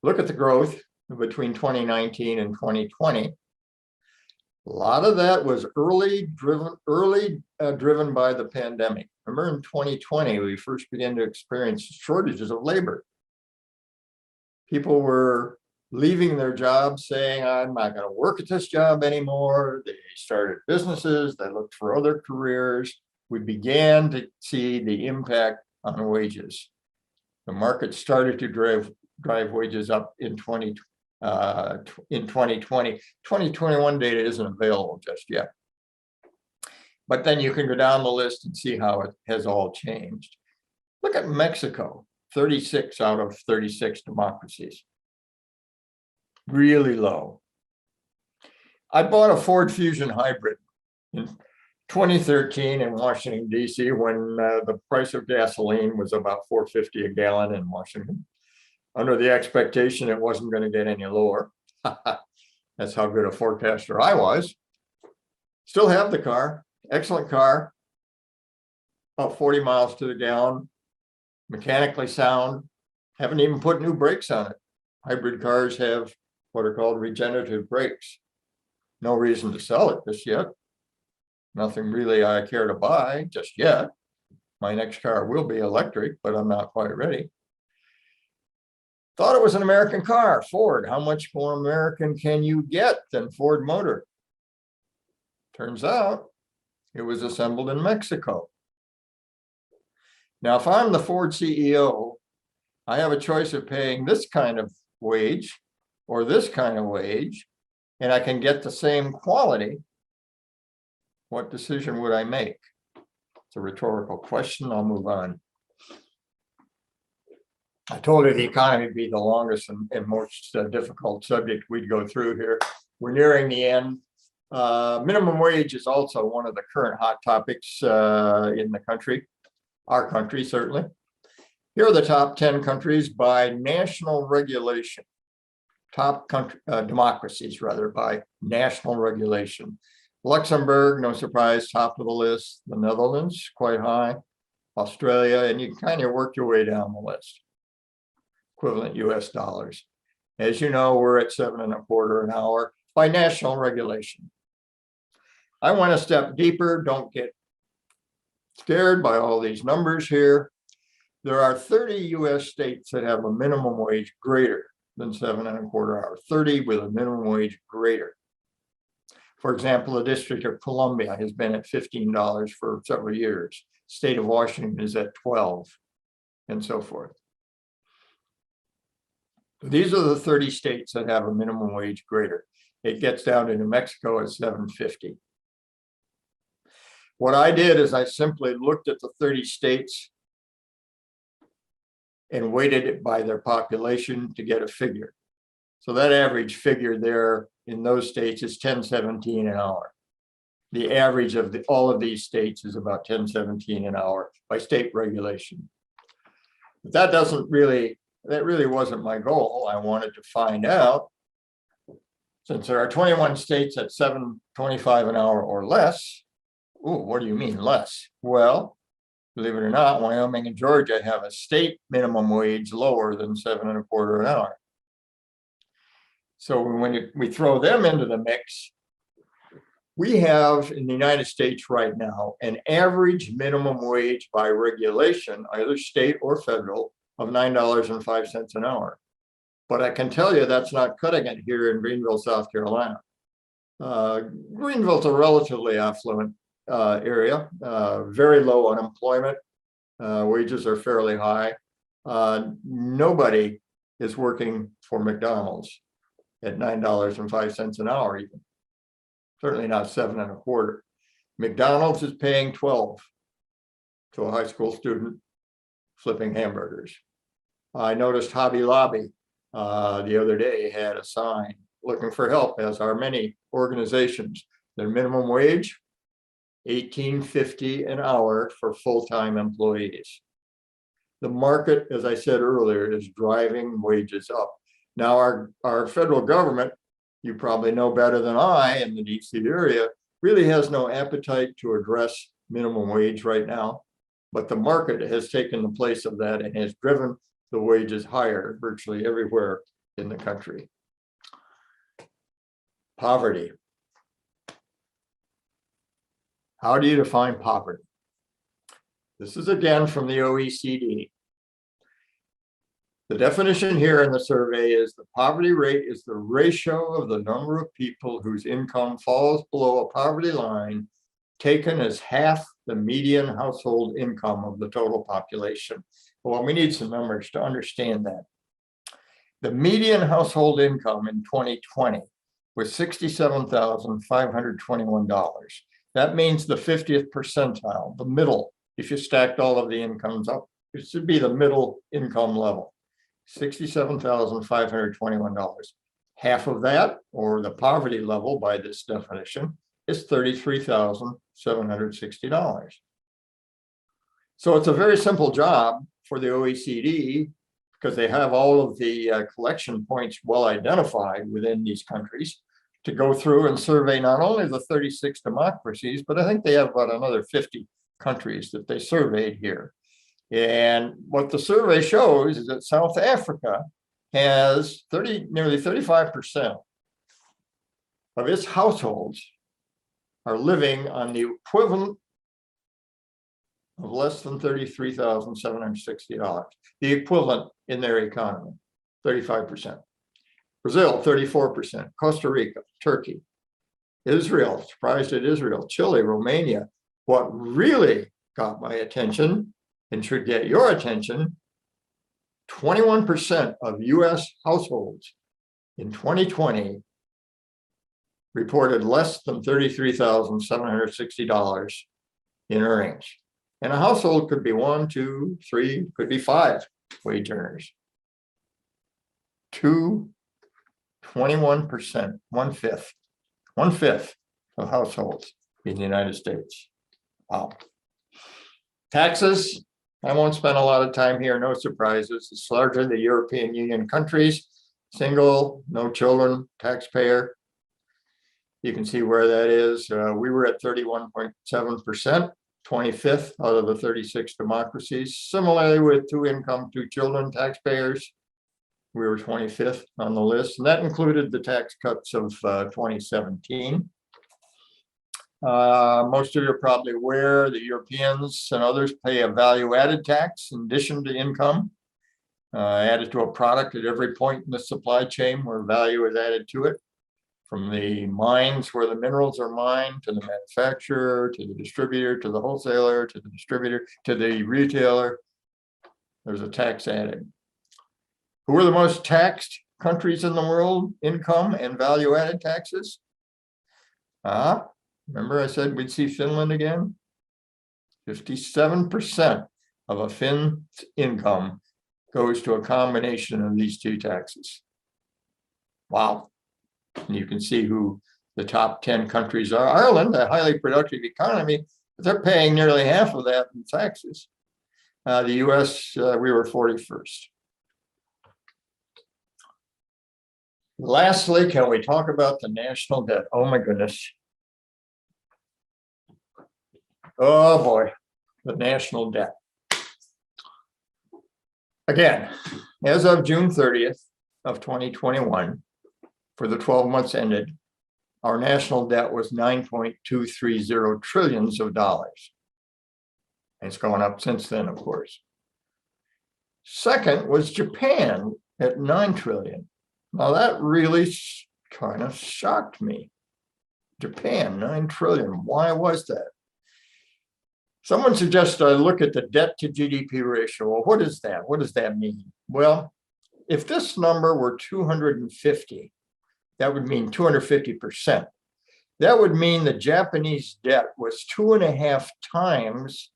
Look at the growth between 2019 and 2020. A lot of that was early driven by the pandemic. Remember in 2020, we first began to experience shortages of labor. People were leaving their jobs saying, I'm not going to work at this job anymore. They started businesses, they looked for other careers. We began to see the impact on wages. The market started to drive wages up in 2020. 2021 data isn't available just yet. But then you can go down the list and see how it has all changed. Look at Mexico, 36 out of 36 democracies. Really low. I bought a Ford Fusion hybrid in 2013 in Washington, D.C. when the price of gasoline was about $4.50 a gallon in Washington, under the expectation it wasn't going to get any lower. That's how good a forecaster I was. Still have the car, excellent car, about 40 miles to the gallon, mechanically sound, haven't even put new brakes on it. Hybrid cars have what are called regenerative brakes. No reason to sell it just yet. Nothing really I care to buy just yet. My next car will be electric, but I'm not quite ready. Thought it was an American car, Ford. How much more American can you get than Ford Motor? Turns out it was assembled in Mexico. Now, if I'm the Ford CEO, I have a choice of paying this kind of wage or this kind of wage, and I can get the same quality. What decision would I make? It's a rhetorical question. I'll move on. I told you the economy would be the longest and most difficult subject we'd go through here. We're nearing the end. Minimum wage is also one of the current hot topics in the country, our country certainly. Here are the top 10 countries by national regulation. Top country, democracies rather, by national regulation. Luxembourg, no surprise, top of the list. The Netherlands, quite high. Australia, and you kind of work your way down the list. Equivalent US dollars. As you know, we're at 7.25 an hour by national regulation. I went a step deeper. Don't get scared by all these numbers here. There are 30 US states that have a minimum wage greater than 7.25 hours, 30 with a minimum wage greater. For example, the District of Columbia has been at $15 for several years. State of Washington is at 12, and so forth. These are the 30 states that have a minimum wage greater. It gets down to New Mexico at $7.50. What I did is I simply looked at the 30 states and weighted it by their population to get a figure. So that average figure there in those states is $10.17 an hour. The average of all of these states is about $10.17 an hour by state regulation. But that really wasn't my goal. I wanted to find out, since there are 21 states at $7.25 an hour or less. Ooh, what do you mean less? Well, believe it or not, Wyoming and Georgia have a state minimum wage lower than $7.25 an hour. So when we throw them into the mix, we have in the United States right now an average minimum wage by regulation, either state or federal, of $9.05 an hour. But I can tell you that's not cutting it here in Greenville, South Carolina. Greenville's a relatively affluent area, very low unemployment. Wages are fairly high. Nobody is working for McDonald's at $9.05 an hour even. Certainly not 7.25. McDonald's is paying 12 to a high school student flipping hamburgers. I noticed Hobby Lobby the other day had a sign looking for help, as are many organizations. Their minimum wage, $18.50 an hour for full-time employees. The market, as I said earlier, is driving wages up. Now, our federal government, you probably know better than I in the DC area, really has no appetite to address minimum wage right now, but the market has taken the place of that and has driven the wages higher virtually everywhere in the country. Poverty. How do you define poverty? This is again from the OECD. The definition here in the survey is the poverty rate is the ratio of the number of people whose income falls below a poverty line taken as half the median household income of the total population. Well, we need some numbers to understand that. The median household income in 2020 was $67,521. That means the 50th percentile, the middle. If you stacked all of the incomes up, it should be the middle income level. $67,521. Half of that, or the poverty level by this definition, is $33,760. So it's a very simple job for the OECD, because they have all of the collection points well identified within these countries, to go through and survey not only the 36 democracies, but I think they have about another 50 countries that they surveyed here. And what the survey shows is that South Africa has nearly 35% of its households are living on the equivalent of less than $33,760, the equivalent in their economy, 35%. Brazil, 34%, Costa Rica, Turkey, Israel, surprised at Israel, Chile, Romania. What really got my attention and should get your attention, 21% of US households in 2020 reported less than $33,760 in earnings. And a household could be 1, 2, 3, could be 5 wage earners. 21%, one fifth of households in the United States. Wow. Taxes, I won't spend a lot of time here, no surprises. It's largely the European Union countries, single, no children, taxpayer. You can see where that is. We were at 31.7%, 25th out of the 36 democracies. Similarly with 2 income, 2 children taxpayers, we were 25th on the list, and that included the tax cuts of 2017. Most of you are probably aware the Europeans and others pay a value-added tax in addition to income, added to a product at every point in the supply chain where value is added to it, from the mines where the minerals are mined, to the manufacturer, to the distributor, to the wholesaler, to the distributor, to the retailer. There's a tax added. Who are the most taxed countries in the world? Income and value-added taxes. Remember I said we'd see Finland again? 57% of a Finn's income goes to a combination of these 2 taxes. Wow. And you can see who the top 10 countries are. Ireland, a highly productive economy, but they're paying nearly half of that in taxes. The US, we were 41st. Lastly, can we talk about the national debt? Oh my goodness. Oh boy, the national debt. Again, as of June 30th of 2021, for the 12 months ended, our national debt was 9.230 trillions of dollars. And it's gone up since then, of course. Second was Japan at 9 trillion. Now that really kind of shocked me. Japan, 9 trillion. Why was that? Someone suggested I look at the debt to GDP ratio. Well, what is that? What does that mean? Well, if this number were 250, that would mean 250%. That would mean the Japanese debt was 2.5 times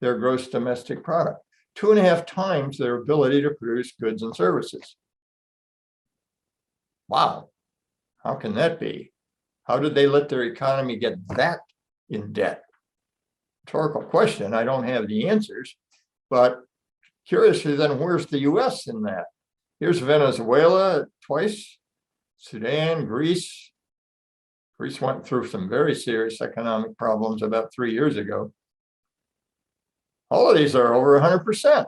their gross domestic product, 2.5 times their ability to produce goods and services. Wow, how can that be? How did they let their economy get that in debt? Rhetorical question. I don't have the answers, but curiously, then where's the US in that? Here's Venezuela twice, Sudan, Greece. Greece went through some very serious economic problems about 3 years ago. All of these are over 100%.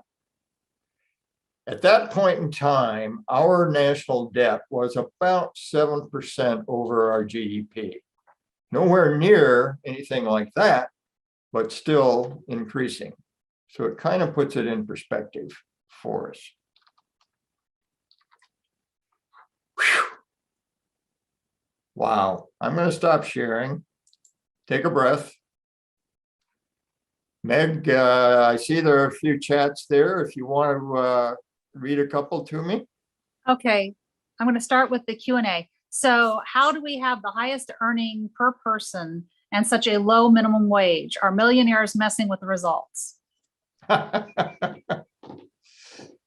At that point in time, our national debt was about 7% over our GDP. Nowhere near anything like that, but still increasing. So it kind of puts it in perspective for us. Whew. Wow, I'm going to stop sharing. Take a breath. Meg, I see there are a few chats there. If you want to read a couple to me. Okay, I'm going to start with the Q&A. So how do we have the highest earning per person and such a low minimum wage? Are millionaires messing with the results?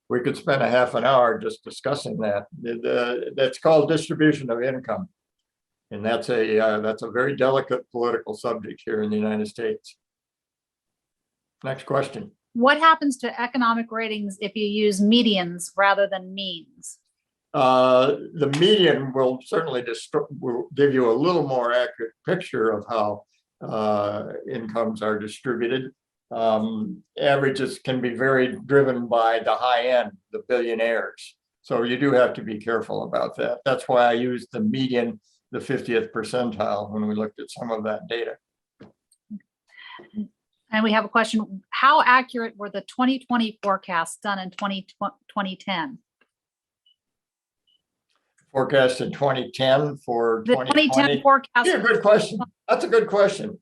We could spend a half an hour just discussing that. That's called distribution of income. And that's a very delicate political subject here in the United States. Next question. What happens to economic ratings if you use medians rather than means? The median will certainly will give you a little more accurate picture of how incomes are distributed. Averages can be very driven by the high end, the billionaires. So you do have to be careful about that. That's why I used the median, the 50th percentile, when we looked at some of that data. And we have a question. How accurate were the 2020 forecasts done in 2010? Forecast in 2010 for The 2020 forecast. Yeah, good question. That's a good question.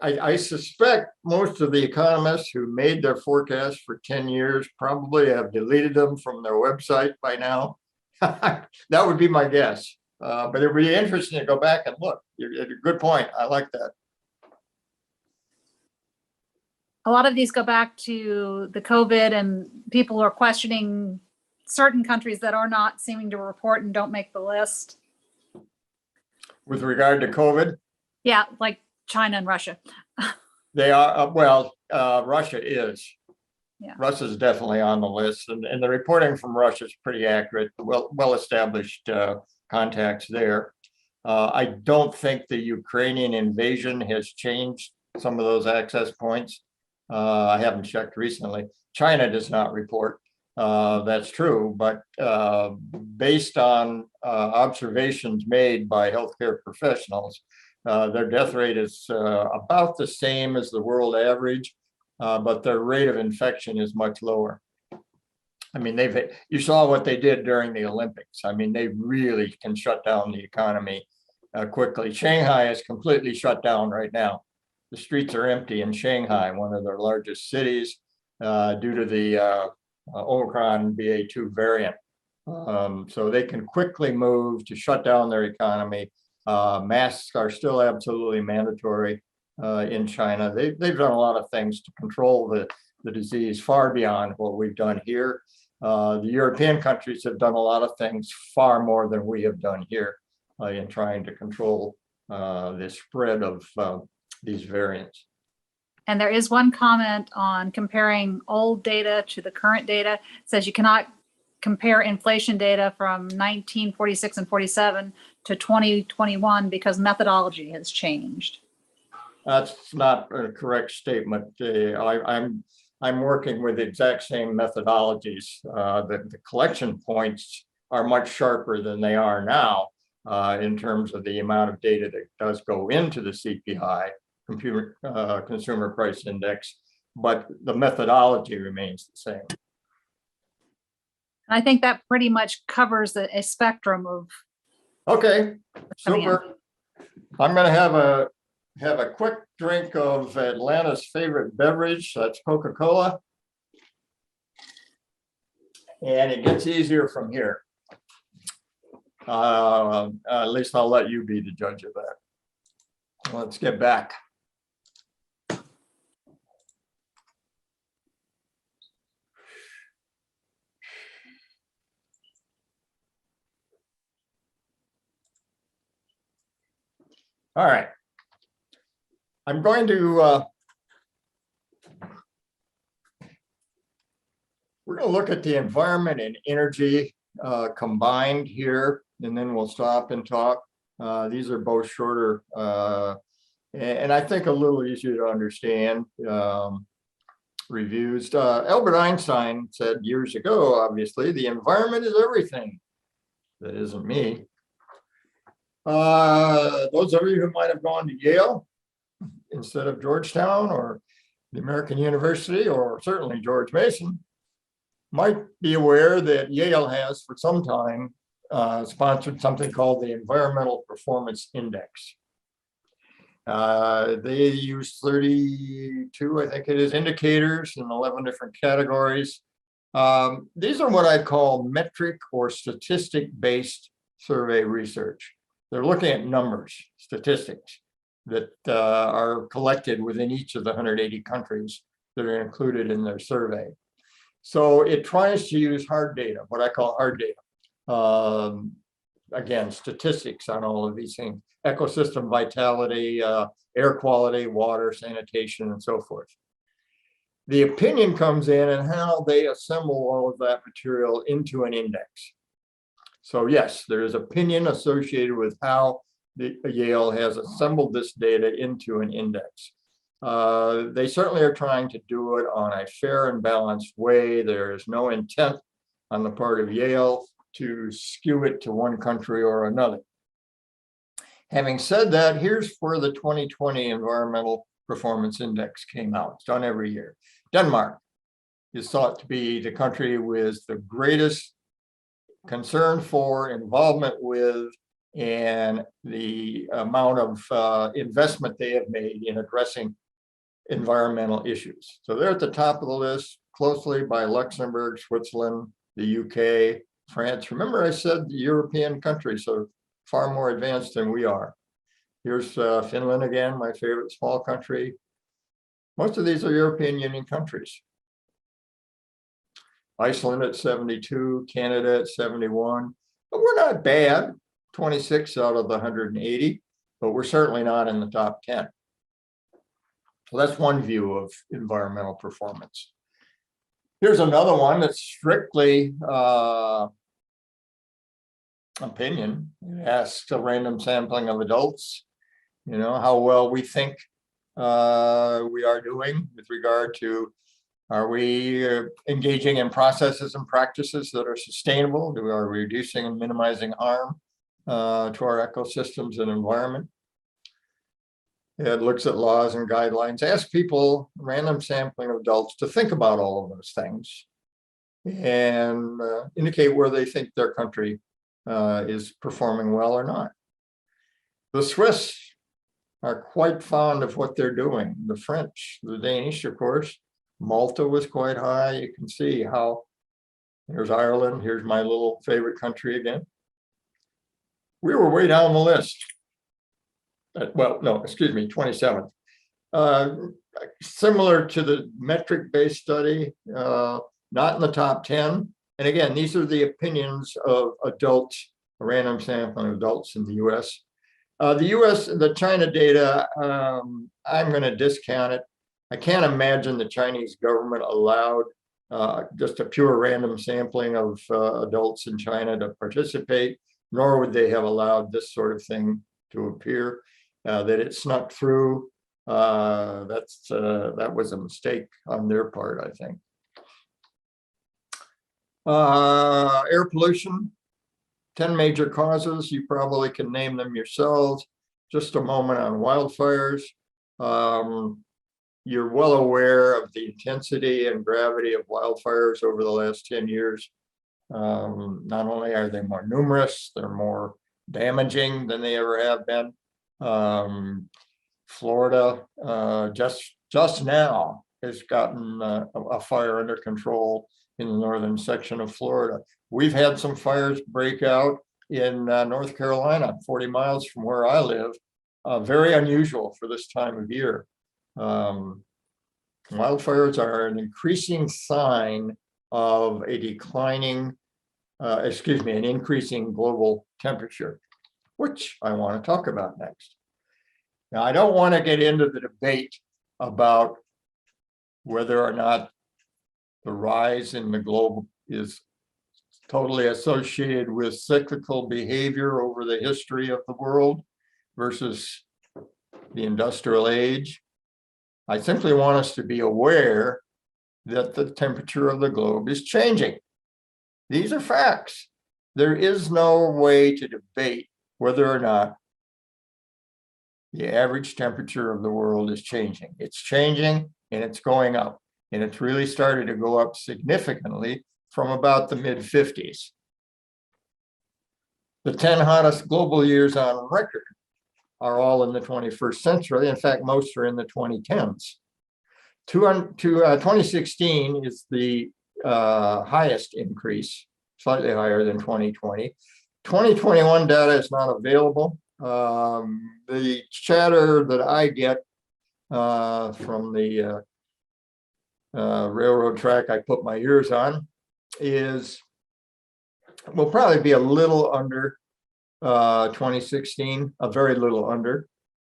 I suspect most of the economists who made their forecasts for 10 years probably have deleted them from their website by now. That would be my guess. But it would be interesting to go back and look. Good point. I like that. A lot of these go back to the COVID, and people are questioning certain countries that are not seeming to report and don't make the list. With regard to COVID? Yeah, like China and Russia. They are, well, Russia is. Yeah. Russia's definitely on the list, and the reporting from Russia is pretty accurate. Well-established contacts there. I don't think the Ukrainian invasion has changed some of those access points. I haven't checked recently. China does not report. That's true, but based on observations made by healthcare professionals, their death rate is about the same as the world average, but their rate of infection is much lower. I mean, you saw what they did during the Olympics. I mean, they really can shut down the economy quickly. Shanghai is completely shut down right now. The streets are empty in Shanghai, one of their largest cities, due to the Omicron BA2 variant. So they can quickly move to shut down their economy. Masks are still absolutely mandatory in China. They've done a lot of things to control the disease far beyond what we've done here. The European countries have done a lot of things far more than we have done here in trying to control the spread of these variants. And there is one comment on comparing old data to the current data. It says you cannot compare inflation data from 1946 and 47 to 2021 because methodology has changed. That's not a correct statement. I'm working with the exact same methodologies. The collection points are much sharper than they are now in terms of the amount of data that does go into the CPI, Consumer Price Index, but the methodology remains the same. I think that pretty much covers a spectrum of. Okay, coming in. super. I'm going to have a quick drink of Atlanta's favorite beverage. That's Coca-Cola. And it gets easier from here. At least I'll let you be the judge of that. Let's get back. All right. I'm going to we're going to look at the environment and energy combined here, and then we'll stop and talk. These are both shorter and I think a little easier to understand reviews. Albert Einstein said years ago, obviously, the environment is everything. That isn't me. Those of you who might have gone to Yale instead of Georgetown or the American University, or certainly George Mason, might be aware that Yale has for some time sponsored something called the Environmental Performance Index. They use 32, I think it is, indicators in 11 different categories. These are what I call metric or statistic-based survey research. They're looking at numbers, statistics that are collected within each of the 180 countries that are included in their survey. So it tries to use hard data, what I call hard data. Again, statistics on all of these things, ecosystem vitality, air quality, water, sanitation, and so forth. The opinion comes in and how they assemble all of that material into an index. So yes, there is opinion associated with how Yale has assembled this data into an index. They certainly are trying to do it on a fair and balanced way. There is no intent on the part of Yale to skew it to one country or another. Having said that, here's where the 2020 Environmental Performance Index came out. It's done every year. Denmark is thought to be the country with the greatest concern for, involvement with, and the amount of investment they have made in addressing environmental issues. So they're at the top of the list, closely by Luxembourg, Switzerland, the UK, France. Remember, I said the European countries are far more advanced than we are. Here's Finland again, my favorite small country. Most of these are European Union countries. Iceland at 72, Canada at 71, but we're not bad, 26 out of the 180, but we're certainly not in the top 10. So that's one view of environmental performance. Here's another one that's strictly opinion. It asks a random sampling of adults, you know, how well we think we are doing with regard to, are we engaging in processes and practices that are sustainable? Are we reducing and minimizing harm to our ecosystems and environment? It looks at laws and guidelines, asks people, random sampling of adults, to think about all of those things and indicate where they think their country is performing well or not. The Swiss are quite fond of what they're doing. The French, the Danish, of course. Malta was quite high. You can see how, here's Ireland, here's my little favorite country again. We were way down the list. Well, no, excuse me, 27th. Similar to the metric-based study, not in the top 10. And again, these are the opinions of adults, a random sampling of adults in the US. The China data, I'm going to discount it. I can't imagine the Chinese government allowed just a pure random sampling of adults in China to participate, nor would they have allowed this sort of thing to appear. That it snuck through, that was a mistake on their part, I think. Air pollution, 10 major causes. You probably can name them yourselves. Just a moment on wildfires. You're well aware of the intensity and gravity of wildfires over the last 10 years. Not only are they more numerous, they're more damaging than they ever have been. Florida just now has gotten a fire under control in the northern section of Florida. We've had some fires break out in North Carolina, 40 miles from where I live. Very unusual for this time of year. Wildfires are an increasing sign of a declining, an increasing global temperature, which I want to talk about next. Now, I don't want to get into the debate about whether or not the rise in the globe is totally associated with cyclical behavior over the history of the world versus the industrial age. I simply want us to be aware that the temperature of the globe is changing. These are facts. There is no way to debate whether or not the average temperature of the world is changing. It's changing and it's going up. And it's really started to go up significantly from about the mid-50s. The 10 hottest global years on record are all in the 21st century. In fact, most are in the 2010s. 2016 is the highest increase, slightly higher than 2020. 2021 data is not available. The chatter that I get from the railroad track I put my ears on is we'll probably be a little under 2016, a very little under,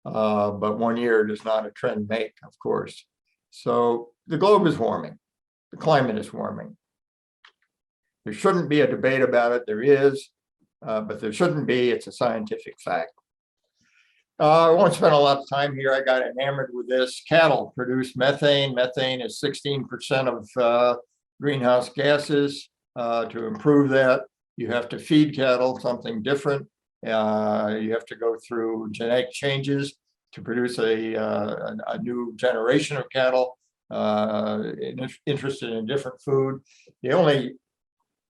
but 1 year does not a trend make, of course. So the globe is warming, the climate is warming. There shouldn't be a debate about it. There is, but there shouldn't be. It's a scientific fact. I won't spend a lot of time here. I got enamored with this. Cattle produce methane. Methane is 16% of greenhouse gases. To improve that, you have to feed cattle something different. You have to go through genetic changes to produce a new generation of cattle interested in different food. The only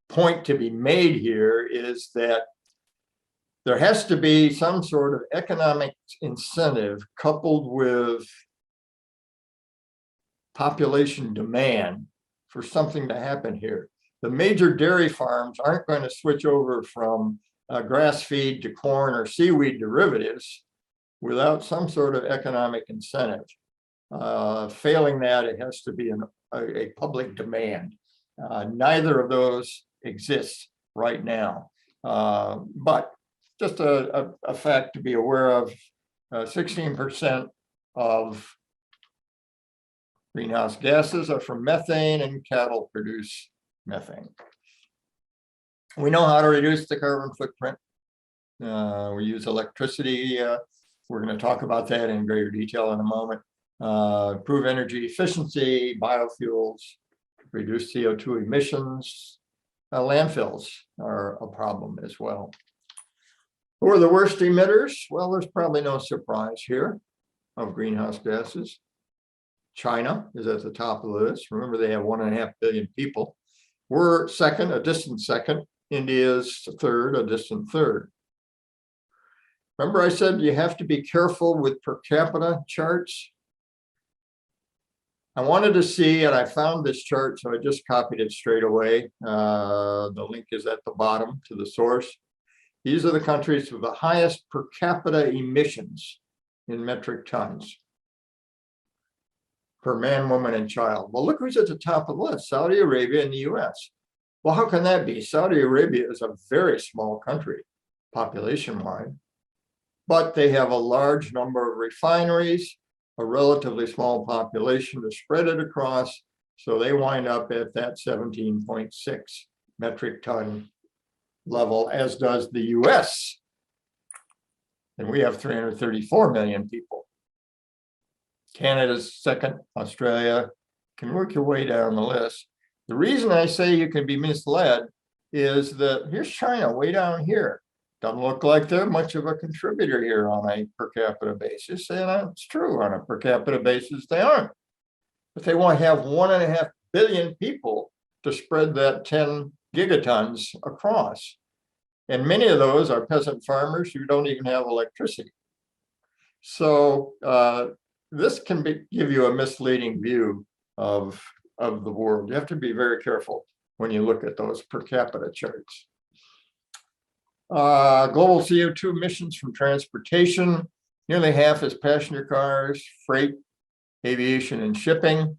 point to be made here is that there has to be some sort of economic incentive coupled with population demand for something to happen here. The major dairy farms aren't going to switch over from grass feed to corn or seaweed derivatives without some sort of economic incentive. Failing that, it has to be a public demand. Neither of those exists right now. But just a fact to be aware of, 16% of greenhouse gases are from methane, and cattle produce methane. We know how to reduce the carbon footprint. We use electricity. We're going to talk about that in greater detail in a moment. Improve energy efficiency, biofuels, reduce CO2 emissions. Landfills are a problem as well. Who are the worst emitters? Well, there's probably no surprise here of greenhouse gases. China is at the top of the list. Remember, they have 1.5 billion people. We're second, a distant second. India's third, a distant third. Remember I said you have to be careful with per capita charts? I wanted to see, and I found this chart, so I just copied it straight away. The link is at the bottom to the source. These are the countries with the highest per capita emissions in metric tons per man, woman, and child. Well, look who's at the top of the list, Saudi Arabia and the US. Well, how can that be? Saudi Arabia is a very small country, population-wide, but they have a large number of refineries, a relatively small population to spread it across, so they wind up at that 17.6 metric ton level, as does the US. And we have 334 million people. Canada's second, Australia. Can work your way down the list. The reason I say you can be misled is that here's China way down here. Doesn't look like they're much of a contributor here on a per capita basis. And it's true, on a per capita basis, they aren't. But they want to have 1.5 billion people to spread that 10 gigatons across. And many of those are peasant farmers who don't even have electricity. So this can give you a misleading view of the world. You have to be very careful when you look at those per capita charts. Global CO2 emissions from transportation, nearly half is passenger cars, freight, aviation, and shipping.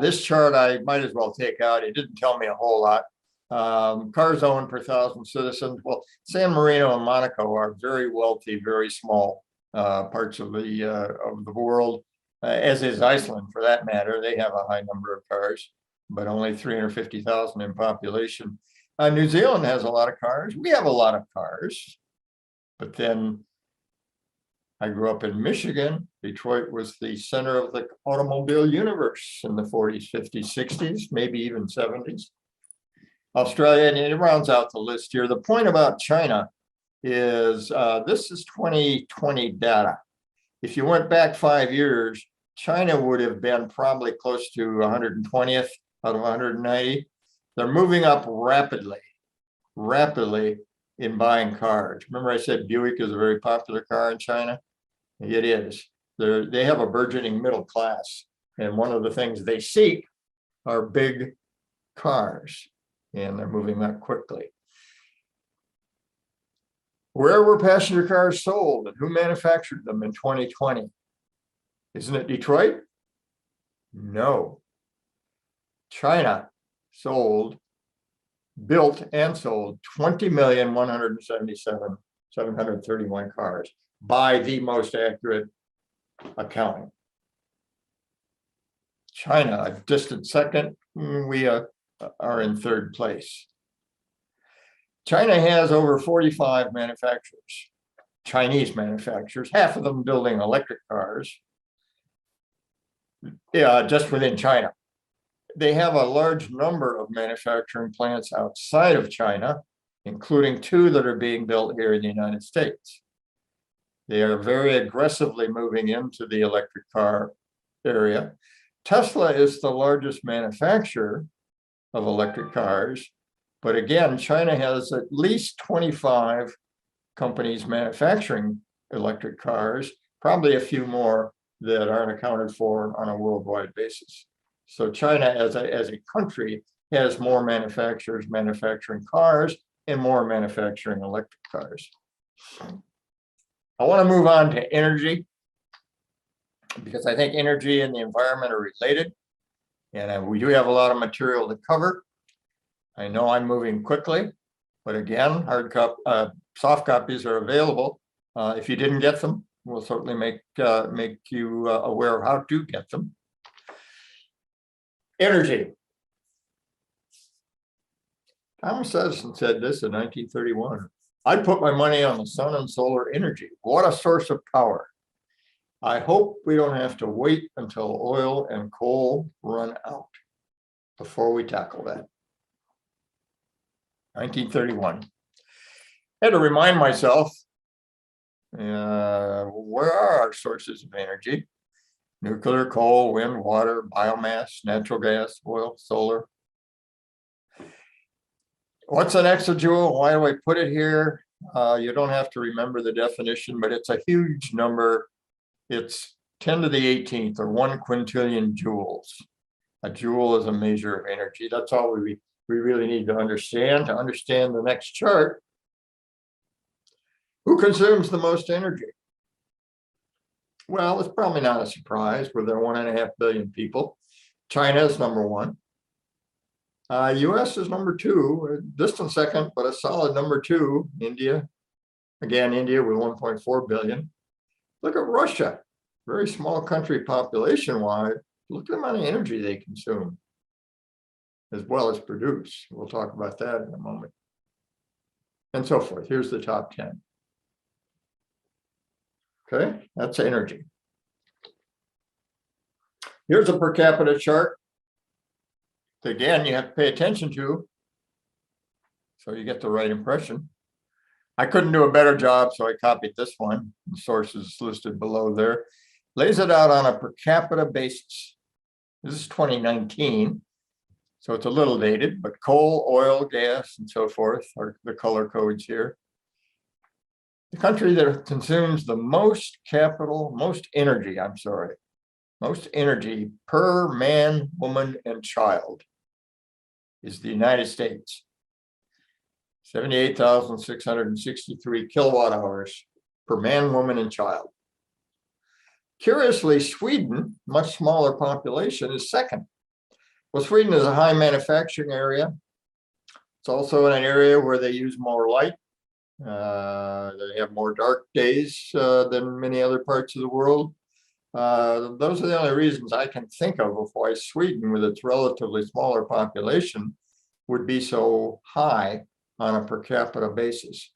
This chart I might as well take out. It didn't tell me a whole lot. Cars owned per 1,000 citizens. Well, San Marino and Monaco are very wealthy, very small parts of the world, as is Iceland for that matter. They have a high number of cars, but only 350,000 in population. New Zealand has a lot of cars. We have a lot of cars, but then I grew up in Michigan. Detroit was the center of the automobile universe in the 40s, 50s, 60s, maybe even 70s. Australia, and it rounds out the list here. The point about China is this is 2020 data. If you went back 5 years, China would have been probably close to 120th out of 190. They're moving up rapidly in buying cars. Remember I said Buick is a very popular car in China? It is. They have a burgeoning middle class. And one of the things they seek are big cars. And they're moving up quickly. Where were passenger cars sold and who manufactured them in 2020? Isn't it Detroit? No. China built and sold 20,177,731 cars by the most accurate accounting. China, a distant second, we are in third place. China has over 45 manufacturers, Chinese manufacturers, half of them building electric cars, just within China. They have a large number of manufacturing plants outside of China, including 2 that are being built here in the United States. They are very aggressively moving into the electric car area. Tesla is the largest manufacturer of electric cars, but again, China has at least 25 companies manufacturing electric cars, probably a few more that aren't accounted for on a worldwide basis. So China as a country has more manufacturers manufacturing cars and more manufacturing electric cars. I want to move on to energy because I think energy and the environment are related. And we do have a lot of material to cover. I know I'm moving quickly, but again, soft copies are available. If you didn't get them, we'll certainly make you aware of how to get them. Energy. Thomas Edison said this in 1931. I'd put my money on the sun and solar energy. What a source of power. I hope we don't have to wait until oil and coal run out before we tackle that. 1931. I had to remind myself, where are our sources of energy? Nuclear, coal, wind, water, biomass, natural gas, oil, solar. What's an exajoule? Why do I put it here? You don't have to remember the definition, but it's a huge number. It's 10 to the 18th or 1 quintillion joules. A joule is a measure of energy. That's all we really need to understand the next chart. Who consumes the most energy? Well, it's probably not a surprise. We're there 1.5 billion people. China is number 1. US is number 2, a distant second, but a solid number 2. India, again, India with 1.4 billion. Look at Russia, very small country population-wide. Look at the amount of energy they consume, as well as produce. We'll talk about that in a moment. And so forth. Here's the top 10. Okay, that's energy. Here's a per capita chart. Again, you have to pay attention to. So you get the right impression. I couldn't do a better job, so I copied this one. The source is listed below there. Lays it out on a per capita basis. This is 2019, so it's a little dated, but coal, oil, gas, and so forth are the color codes here. The country that consumes the most energy per man, woman, and child is the United States. 78,663 kilowatt hours per man, woman, and child. Curiously, Sweden, much smaller population, is second. Well, Sweden is a high manufacturing area. It's also in an area where they use more light. They have more dark days than many other parts of the world. Those are the only reasons I can think of why Sweden, with its relatively smaller population, would be so high on a per capita basis.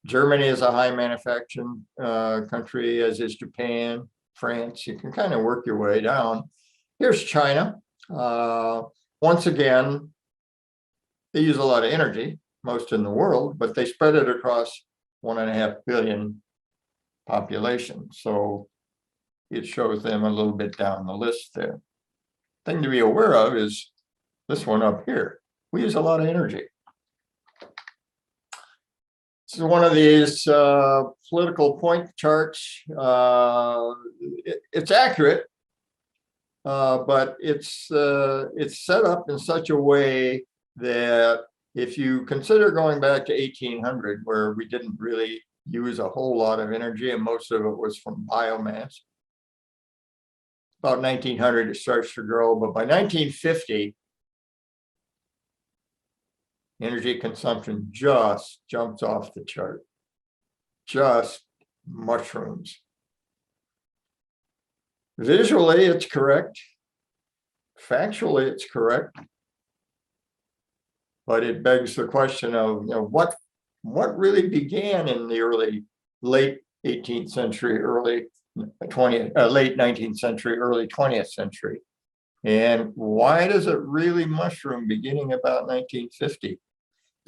Germany is a high manufacturing country, as is Japan, France. You can kind of work your way down. Here's China. Once again, they use a lot of energy, most in the world, but they spread it across 1.5 billion population. So it shows them a little bit down the list there. Thing to be aware of is this one up here. We use a lot of energy. This is one of these political point charts. It's accurate, but it's set up in such a way that if you consider going back to 1800, where we didn't really use a whole lot of energy and most of it was from biomass, about 1900 it starts to grow, but by 1950, energy consumption just jumps off the chart, just mushrooms. Visually, it's correct. Factually, it's correct. But it begs the question of, what really began in the late 18th century, late 19th century, early 20th century. And why does it really mushroom beginning about 1950?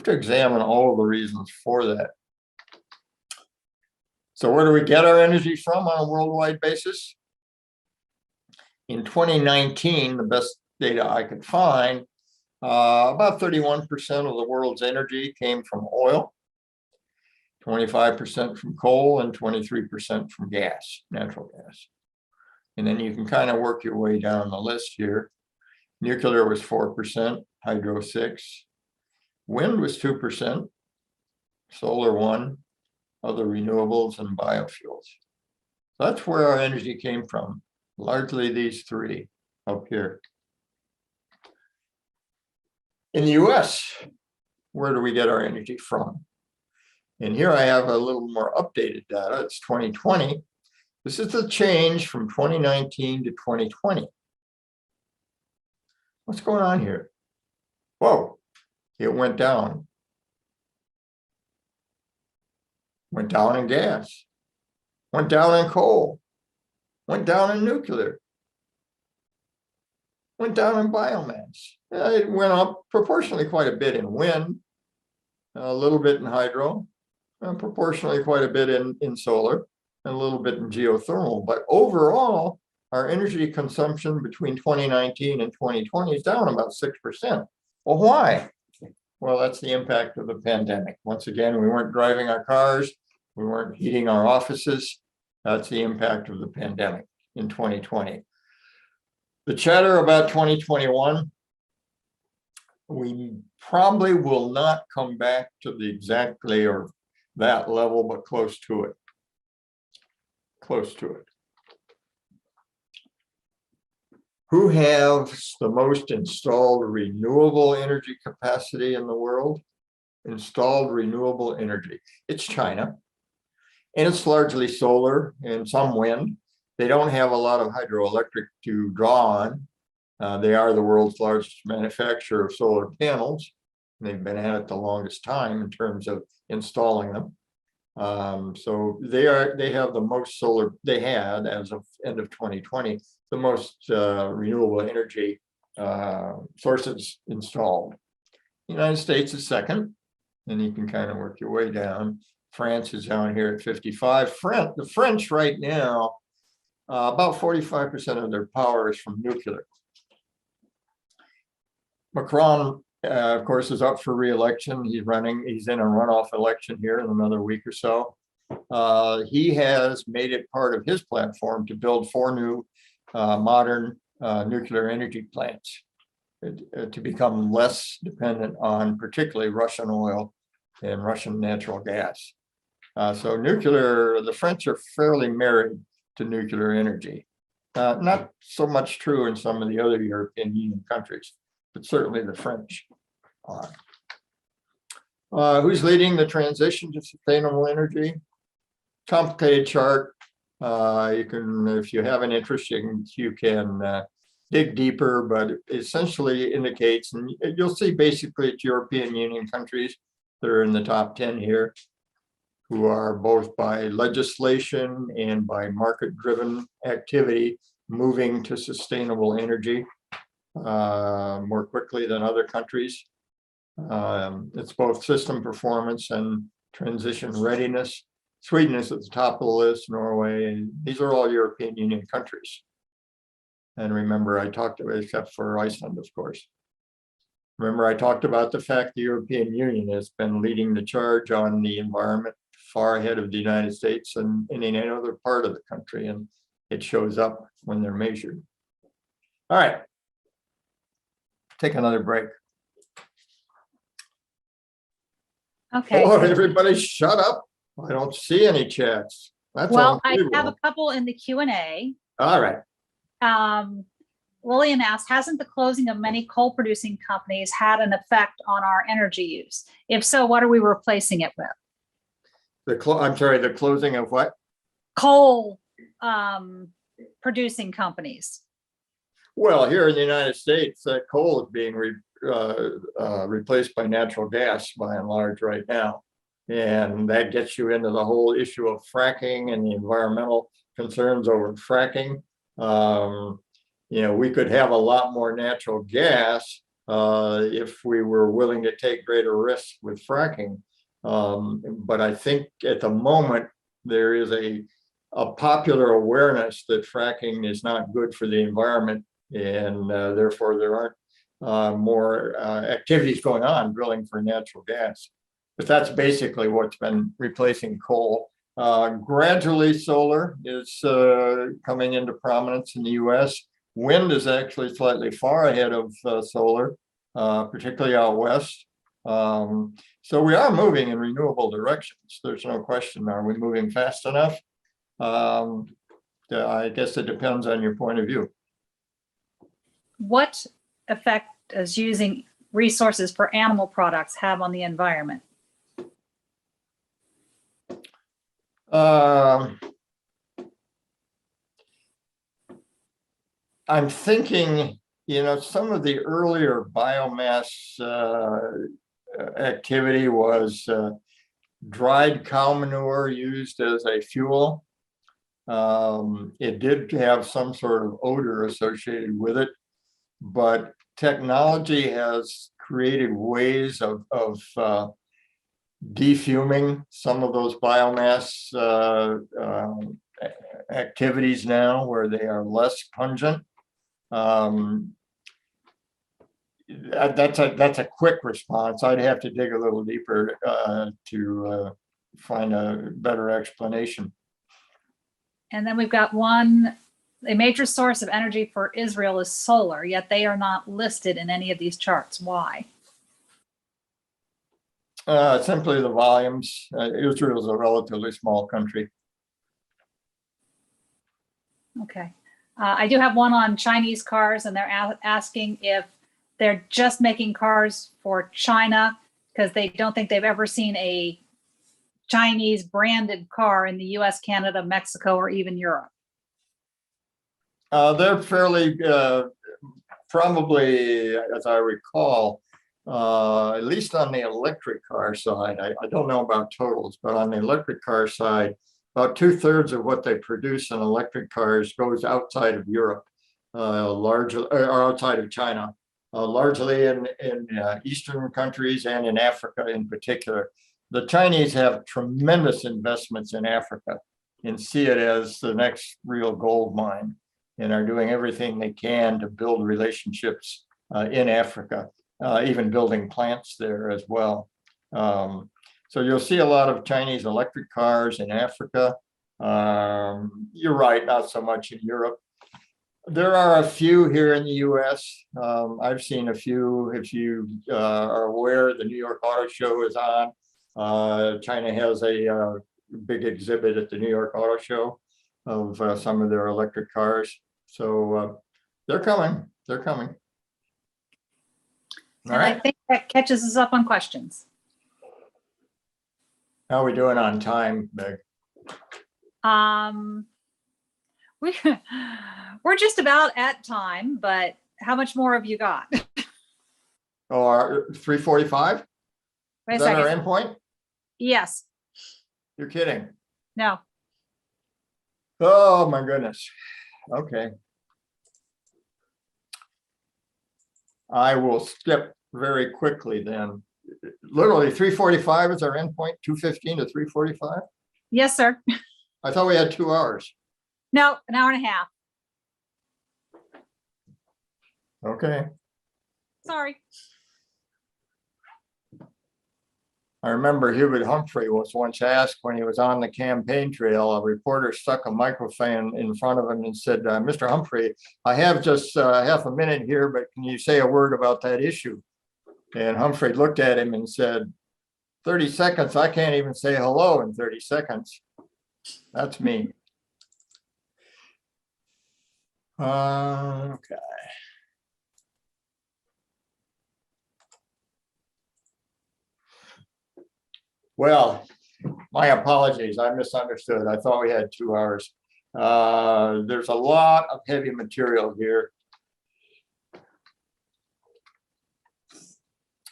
To examine all of the reasons for that. So where do we get our energy from on a worldwide basis? In 2019, the best data I could find, about 31% of the world's energy came from oil, 25% from coal, and 23% from gas, natural gas. And then you can kind of work your way down the list here. Nuclear was 4%, hydro 6%. Wind was 2%, solar 1%, other renewables, and biofuels. So that's where our energy came from, largely these three up here. In the US, where do we get our energy from? And here I have a little more updated data. It's 2020. This is the change from 2019 to 2020. What's going on here? Whoa. It went down. Went down in gas. Went down in coal. Went down in nuclear. Went down in biomass. It went up proportionally quite a bit in wind, a little bit in hydro, and proportionally quite a bit in solar, and a little bit in geothermal. But overall, our energy consumption between 2019 and 2020 is down about 6%. Well, why? Well, that's the impact of the pandemic. Once again, we weren't driving our cars. We weren't heating our offices. That's the impact of the pandemic in 2020. The chatter about 2021, we probably will not come back to the exactly or that level, but close to it. Close to it. Who has the most installed renewable energy capacity in the world? Installed renewable energy. It's China. And it's largely solar and some wind. They don't have a lot of hydroelectric to draw on. They are the world's largest manufacturer of solar panels. They've been at it the longest time in terms of installing them. So they have the most solar, they had as of end of 2020, the most renewable energy sources installed. The United States is second, and you can kind of work your way down. France is down here at 55. The French right now, about 45% of their power is from nuclear. Macron, of course, is up for re-election. He's in a runoff election here in another week or so. He has made it part of his platform to build 4 new modern nuclear energy plants to become less dependent on particularly Russian oil and Russian natural gas. So nuclear, the French are fairly married to nuclear energy. Not so much true in some of the other European Union countries, but certainly the French are. Who's leading the transition to sustainable energy? Complicated chart. You can, if you have an interest, you can dig deeper, but it essentially indicates, and you'll see basically it's European Union countries that are in the top 10 here, who are both by legislation and by market-driven activity moving to sustainable energy more quickly than other countries. It's both system performance and transition readiness. Sweden is at the top of the list, Norway, and these are all European Union countries. And remember, I talked about, except for Iceland, of course. Remember, I talked about the fact the European Union has been leading the charge on the environment far ahead of the United States and in any other part of the country, and it shows up when they're measured. All right, take another break. Okay. Oh, everybody shut up. I don't see any chats. That's Well, I have a unbelievable. couple in the Q&A. All right. William asked, hasn't the closing of many coal producing companies had an effect on our energy use? If so, what are we replacing it with? I'm sorry, the closing of what? Coal producing companies. Well, here in the United States, coal is being replaced by natural gas by and large right now. And that gets you into the whole issue of fracking and the environmental concerns over fracking. You know, we could have a lot more natural gas if we were willing to take greater risks with fracking. But I think at the moment, there is a popular awareness that fracking is not good for the environment, and therefore there aren't more activities going on drilling for natural gas. But that's basically what's been replacing coal. Gradually, solar is coming into prominence in the US. Wind is actually slightly far ahead of solar, particularly out west. So we are moving in renewable directions. There's no question. Are we moving fast enough? I guess it depends on your point of view. What effect does using resources for animal products have on the environment? I'm thinking, you know, some of the earlier biomass activity was dried cow manure used as a fuel. It did have some sort of odor associated with it, but technology has created ways of defuming some of those biomass activities now, where they are less pungent. That's a quick response. I'd have to dig a little deeper to find a better explanation. And then we've got one, a major source of energy for Israel is solar, yet they are not listed in any of these charts. Why? Simply the volumes. Israel is a relatively small country. Okay. I do have one on Chinese cars, and they're asking if they're just making cars for China because they don't think they've ever seen a Chinese branded car in the US, Canada, Mexico, or even Europe. They're fairly, probably, as I recall, at least on the electric car side, I don't know about totals, but on the electric car side, about 2/3 of what they produce in electric cars goes outside of Europe, largely, or outside of China. largely in Eastern countries and in Africa in particular. The Chinese have tremendous investments in Africa and see it as the next real gold mine, and are doing everything they can to build relationships in Africa, even building plants there as well. So you'll see a lot of Chinese electric cars in Africa. You're right, not so much in Europe. There are a few here in the US. I've seen a few. If you are aware, the New York Auto Show is on. China has a big exhibit at the New York Auto Show of some of their electric cars. So they're coming. They're coming. All And right. I think that catches us up on questions. How are we doing on time, Meg? We're just about at time, but how much more have you got? Oh, 3:45? Wait a Is that our second. endpoint? Yes. You're kidding. No. Oh, my goodness. Okay. I will skip very quickly then. Literally 3:45 is our endpoint, 2:15 to 3:45? Yes, sir. I thought we had 2 hours. No, an hour and a half. Okay. Sorry. I remember Hubert Humphrey was once asked when he was on the campaign trail, a reporter stuck a microphone in front of him and said, Mr. Humphrey, I have just half a minute here, but can you say a word about that issue? And Humphrey looked at him and said, 30 seconds, I can't even say hello in 30 seconds. That's me. Okay. Well, my apologies. I misunderstood. I thought we had 2 hours. There's a lot of heavy material here.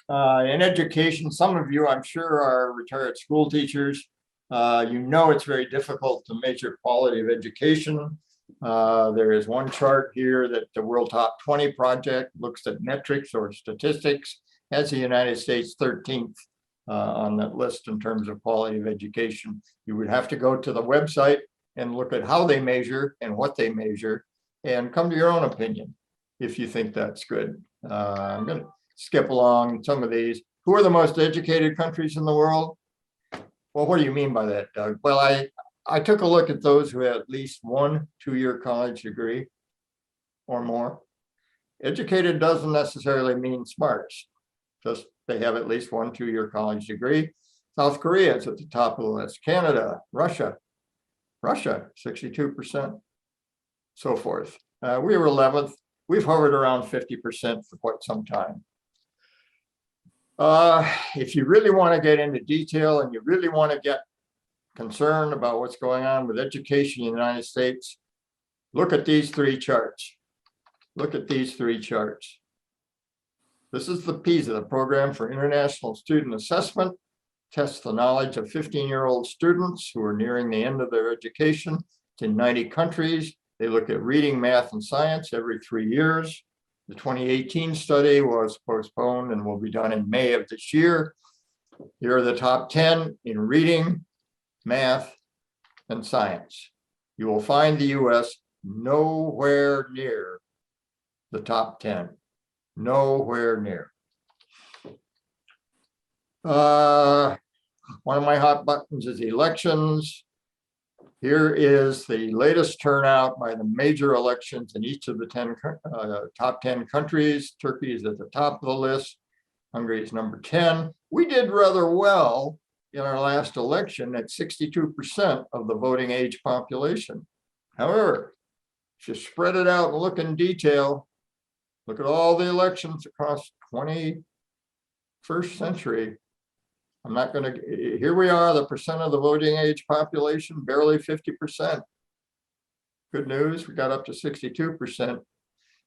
In education, some of you, I'm sure, are retired school teachers. You know it's very difficult to measure quality of education. There is one chart here that the World Top 20 project looks at metrics or statistics, has the United States 13th on that list in terms of quality of education. You would have to go to the website and look at how they measure and what they measure and come to your own opinion if you think that's good. I'm going to skip along some of these. Who are the most educated countries in the world? Well, what do you mean by that, Doug? Well, I took a look at those who had at least 1 2-year college degree or more. Educated doesn't necessarily mean smartest, just they have at least 1 2-year college degree. South Korea is at the top of the list. Canada, Russia, 62%, so forth. We were 11th. We've hovered around 50% for quite some time. If you really want to get into detail and you really want to get concerned about what's going on with education in the United States, look at these 3 charts. Look at these 3 charts. This is the PISA, the Program for International Student Assessment. Tests the knowledge of 15-year-old students who are nearing the end of their education. It's in 90 countries. They look at reading, math, and science every 3 years. The 2018 study was postponed and will be done in May of this year. Here are the top 10 in reading, math, and science. You will find the US nowhere near the top 10. Nowhere near. One of my hot buttons is elections. Here is the latest turnout by the major elections in each of the top 10 countries. Turkey is at the top of the list. Hungary is number 10. We did rather well in our last election at 62% of the voting age population. However, if you spread it out and look in detail, look at all the elections across 21st century. I'm not going to, here we are, the percent of the voting age population, barely 50%. Good news, we got up to 62%.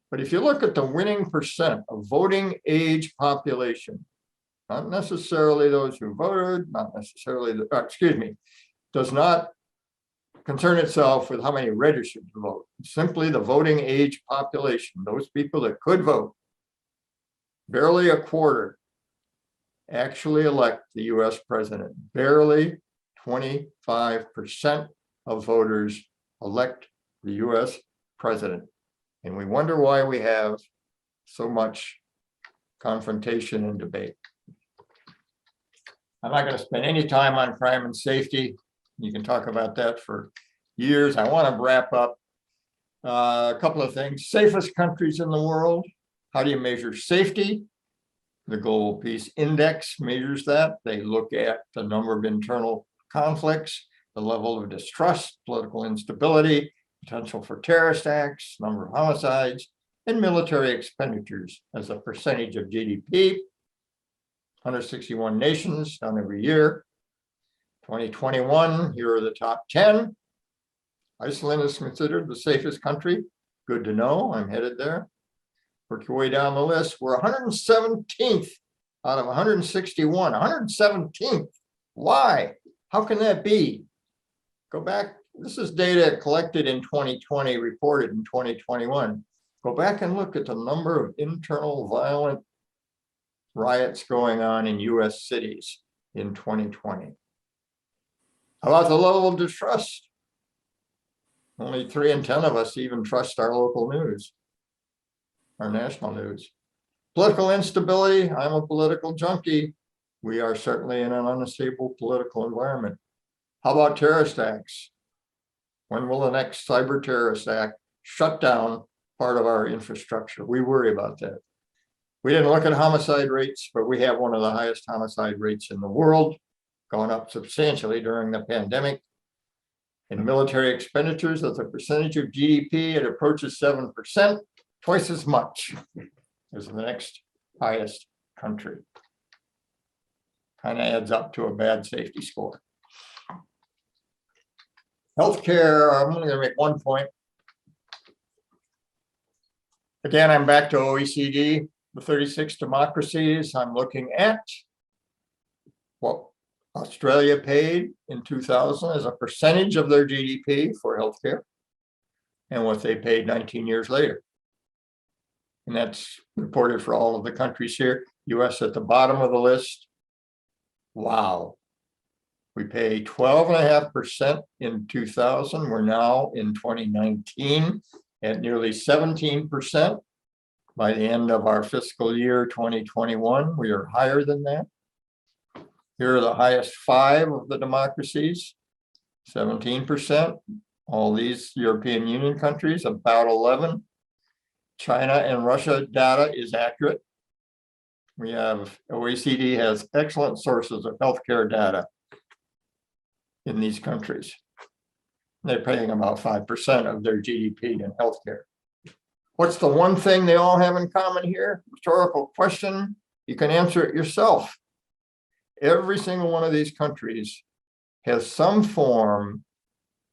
But if you look at the winning percent of voting age population, not necessarily those who voted, not necessarily, does not concern itself with how many registered to vote. Simply the voting age population, those people that could vote. barely a quarter actually elect the US president. Barely 25% of voters elect the US president. And we wonder why we have so much confrontation and debate. I'm not going to spend any time on crime and safety. You can talk about that for years. I want to wrap up a couple of things. Safest countries in the world. How do you measure safety? The Global Peace Index measures that. They look at the number of internal conflicts, the level of distrust, political instability, potential for terrorist acts, number of homicides, and military expenditures as a percentage of GDP. 161 nations done every year. 2021, here are the top 10. Iceland is considered the safest country. Good to know, I'm headed there. Work your way down the list. We're 117th out of 161, 117th. Why? How can that be? Go back. This is data collected in 2020, reported in 2021. Go back and look at the number of internal violent riots going on in US cities in 2020. How about the level of distrust? Only 3 in 10 of us even trust our local news, our national news. Political instability. I'm a political junkie. We are certainly in an unstable political environment. How about terrorist acts? When will the next cyber terrorist act shut down part of our infrastructure? We worry about that. We didn't look at homicide rates, but we have one of the highest homicide rates in the world, gone up substantially during the pandemic. In military expenditures, as a percentage of GDP, it approaches 7%, twice as much as the next highest country. Kind of adds up to a bad safety score. Healthcare, I'm only going to make one point. Again, I'm back to OECD, the 36 democracies. I'm looking at what Australia paid in 2000 as a percentage of their GDP for healthcare and what they paid 19 years later. And that's reported for all of the countries here. US at the bottom of the list. Wow. We pay 12.5% in 2000. We're now in 2019 at nearly 17%. By the end of our fiscal year 2021, we are higher than that. Here are the highest 5 of the democracies, 17%. All these European Union countries, about 11. China and Russia data is accurate. We have, OECD has excellent sources of healthcare data in these countries. They're paying about 5% of their GDP in healthcare. What's the one thing they all have in common here? Rhetorical question. You can answer it yourself. Every single one of these countries has some form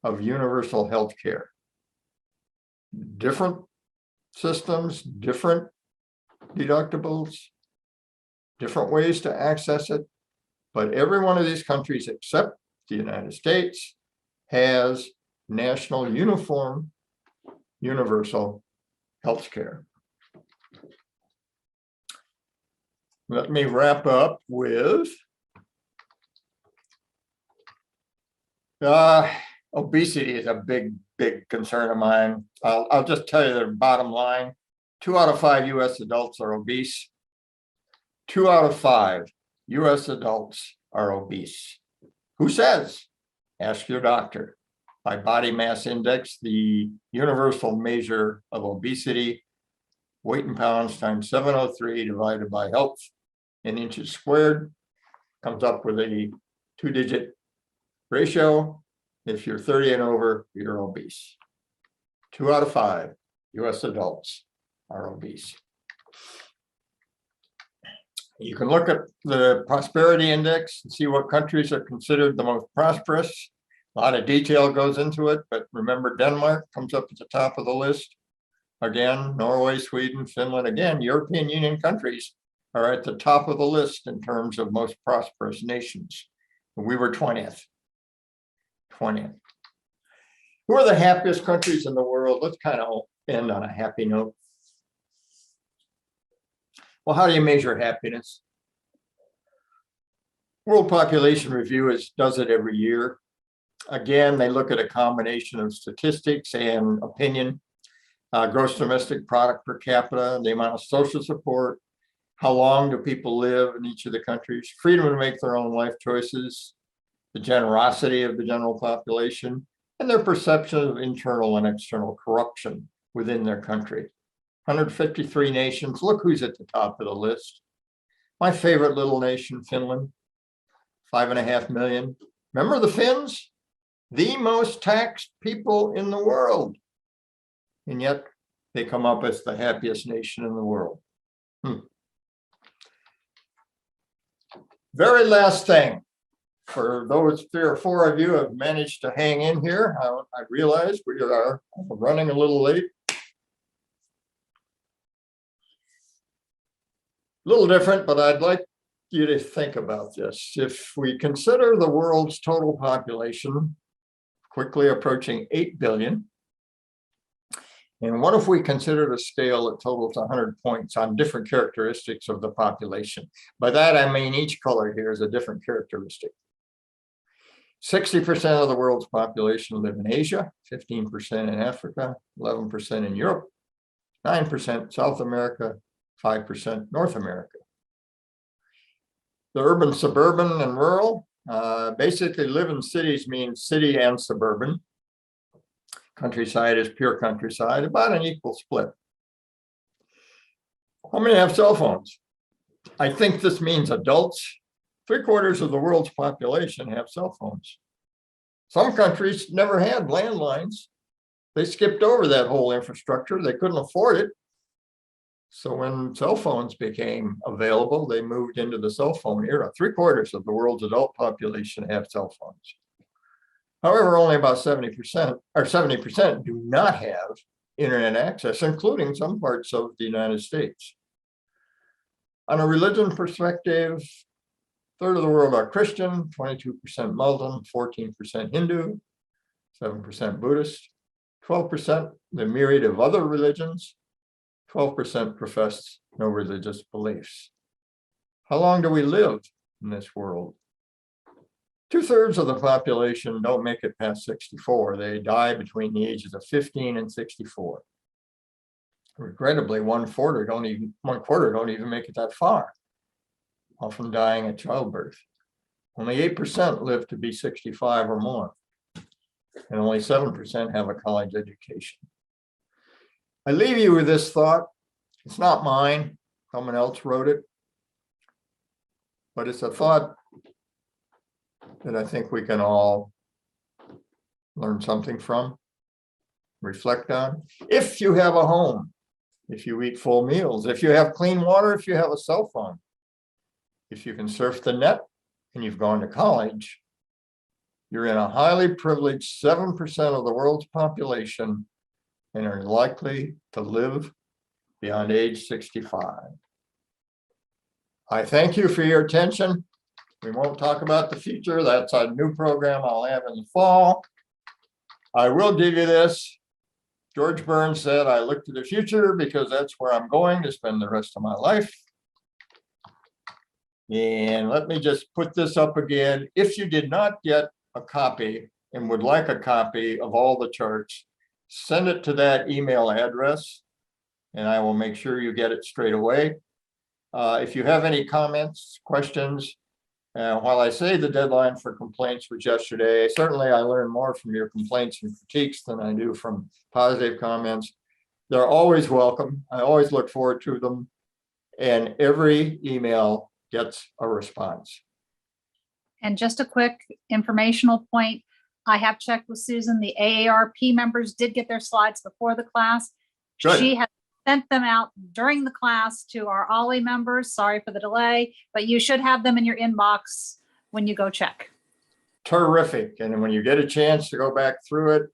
of universal health care. Different systems, different deductibles, different ways to access it. But every one of these countries, except the United States, has national uniform, universal health care. Let me wrap up with obesity is a big concern of mine. I'll just tell you the bottom line. 2 out of 5 US adults are obese. 2 out of 5 US adults are obese. Who says? Ask your doctor. By body mass index, the universal measure of obesity, weight in pounds times 703 divided by health in inches squared, comes up with a 2-digit ratio. If you're 30 and over, you're obese. 2 out of 5 US adults are obese. You can look at the prosperity index and see what countries are considered the most prosperous. A lot of detail goes into it, but remember Denmark comes up at the top of the list. Again, Norway, Sweden, Finland, again, European Union countries are at the top of the list in terms of most prosperous nations. We were 20th. 20th. Who are the happiest countries in the world? Let's kind of end on a happy note. Well, how do you measure happiness? World Population Review does it every year. Again, they look at a combination of statistics and opinion, gross domestic product per capita, the amount of social support, how long do people live in each of the countries, freedom to make their own life choices, the generosity of the general population, and their perception of internal and external corruption within their country. 153 nations. Look who's at the top of the list. My favorite little nation, Finland, 5.5 million. Remember the Finns? The most taxed people in the world. And yet they come up as the happiest nation in the world. Very last thing, for those 3 or 4 of you who have managed to hang in here, I realize we are running a little late. A little different, but I'd like you to think about this. If we consider the world's total population quickly approaching 8 billion, and what if we considered a scale that totals 100 points on different characteristics of the population? By that, I mean each color here is a different characteristic. 60% of the world's population live in Asia, 15% in Africa, 11% in Europe, 9% South America, 5% North America. The urban, suburban, and rural, basically live in cities means city and suburban. Countryside is pure countryside, about an equal split. How many have cell phones? I think this means adults. 3/4 of the world's population have cell phones. Some countries never had landlines. They skipped over that whole infrastructure. They couldn't afford it. So when cell phones became available, they moved into the cell phone era. 3/4 of the world's adult population have cell phones. However, only about 70% do not have internet access, including some parts of the United States. On a religion perspective, 1/3 of the world are Christian, 22% Muslim, 14% Hindu, 7% Buddhist, 12% the myriad of other religions, 12% profess no religious beliefs. How long do we live in this world? 2/3 of the population don't make it past 64. They die between the ages of 15 and 64. Regrettably, 1/4 don't even make it that far, often dying at childbirth. Only 8% live to be 65 or more, and only 7% have a college education. I leave you with this thought. It's not mine. Someone else wrote it. But it's a thought that I think we can all learn something from, reflect on. If you have a home, if you eat full meals, if you have clean water, if you have a cell phone, if you can surf the net and you've gone to college, you're in a highly privileged 7% of the world's population and are likely to live beyond age 65. I thank you for your attention. We won't talk about the future. That's a new program I'll have in the fall. I will give you this. George Burns said, I look to the future because that's where I'm going to spend the rest of my life. And let me just put this up again. If you did not get a copy and would like a copy of all the charts, send it to that email address and I will make sure you get it straight away. If you have any comments, questions, while I say the deadline for complaints was yesterday, certainly I learn more from your complaints and critiques than I do from positive comments. They're always welcome. I always look forward to them. And every email gets a response. And just a quick informational point, I have checked with Susan. The AARP members did get their slides before the class. Good. She has sent them out during the class to our OLLI members. Sorry for the delay, but you should have them in your inbox when you go check. Terrific. And when you get a chance to go back through it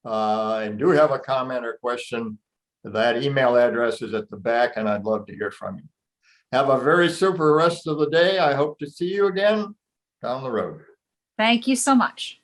and do have a comment or question, that email address is at the back and I'd love to hear from you. Have a very super rest of the day. I hope to see you again down the road. Thank you so much.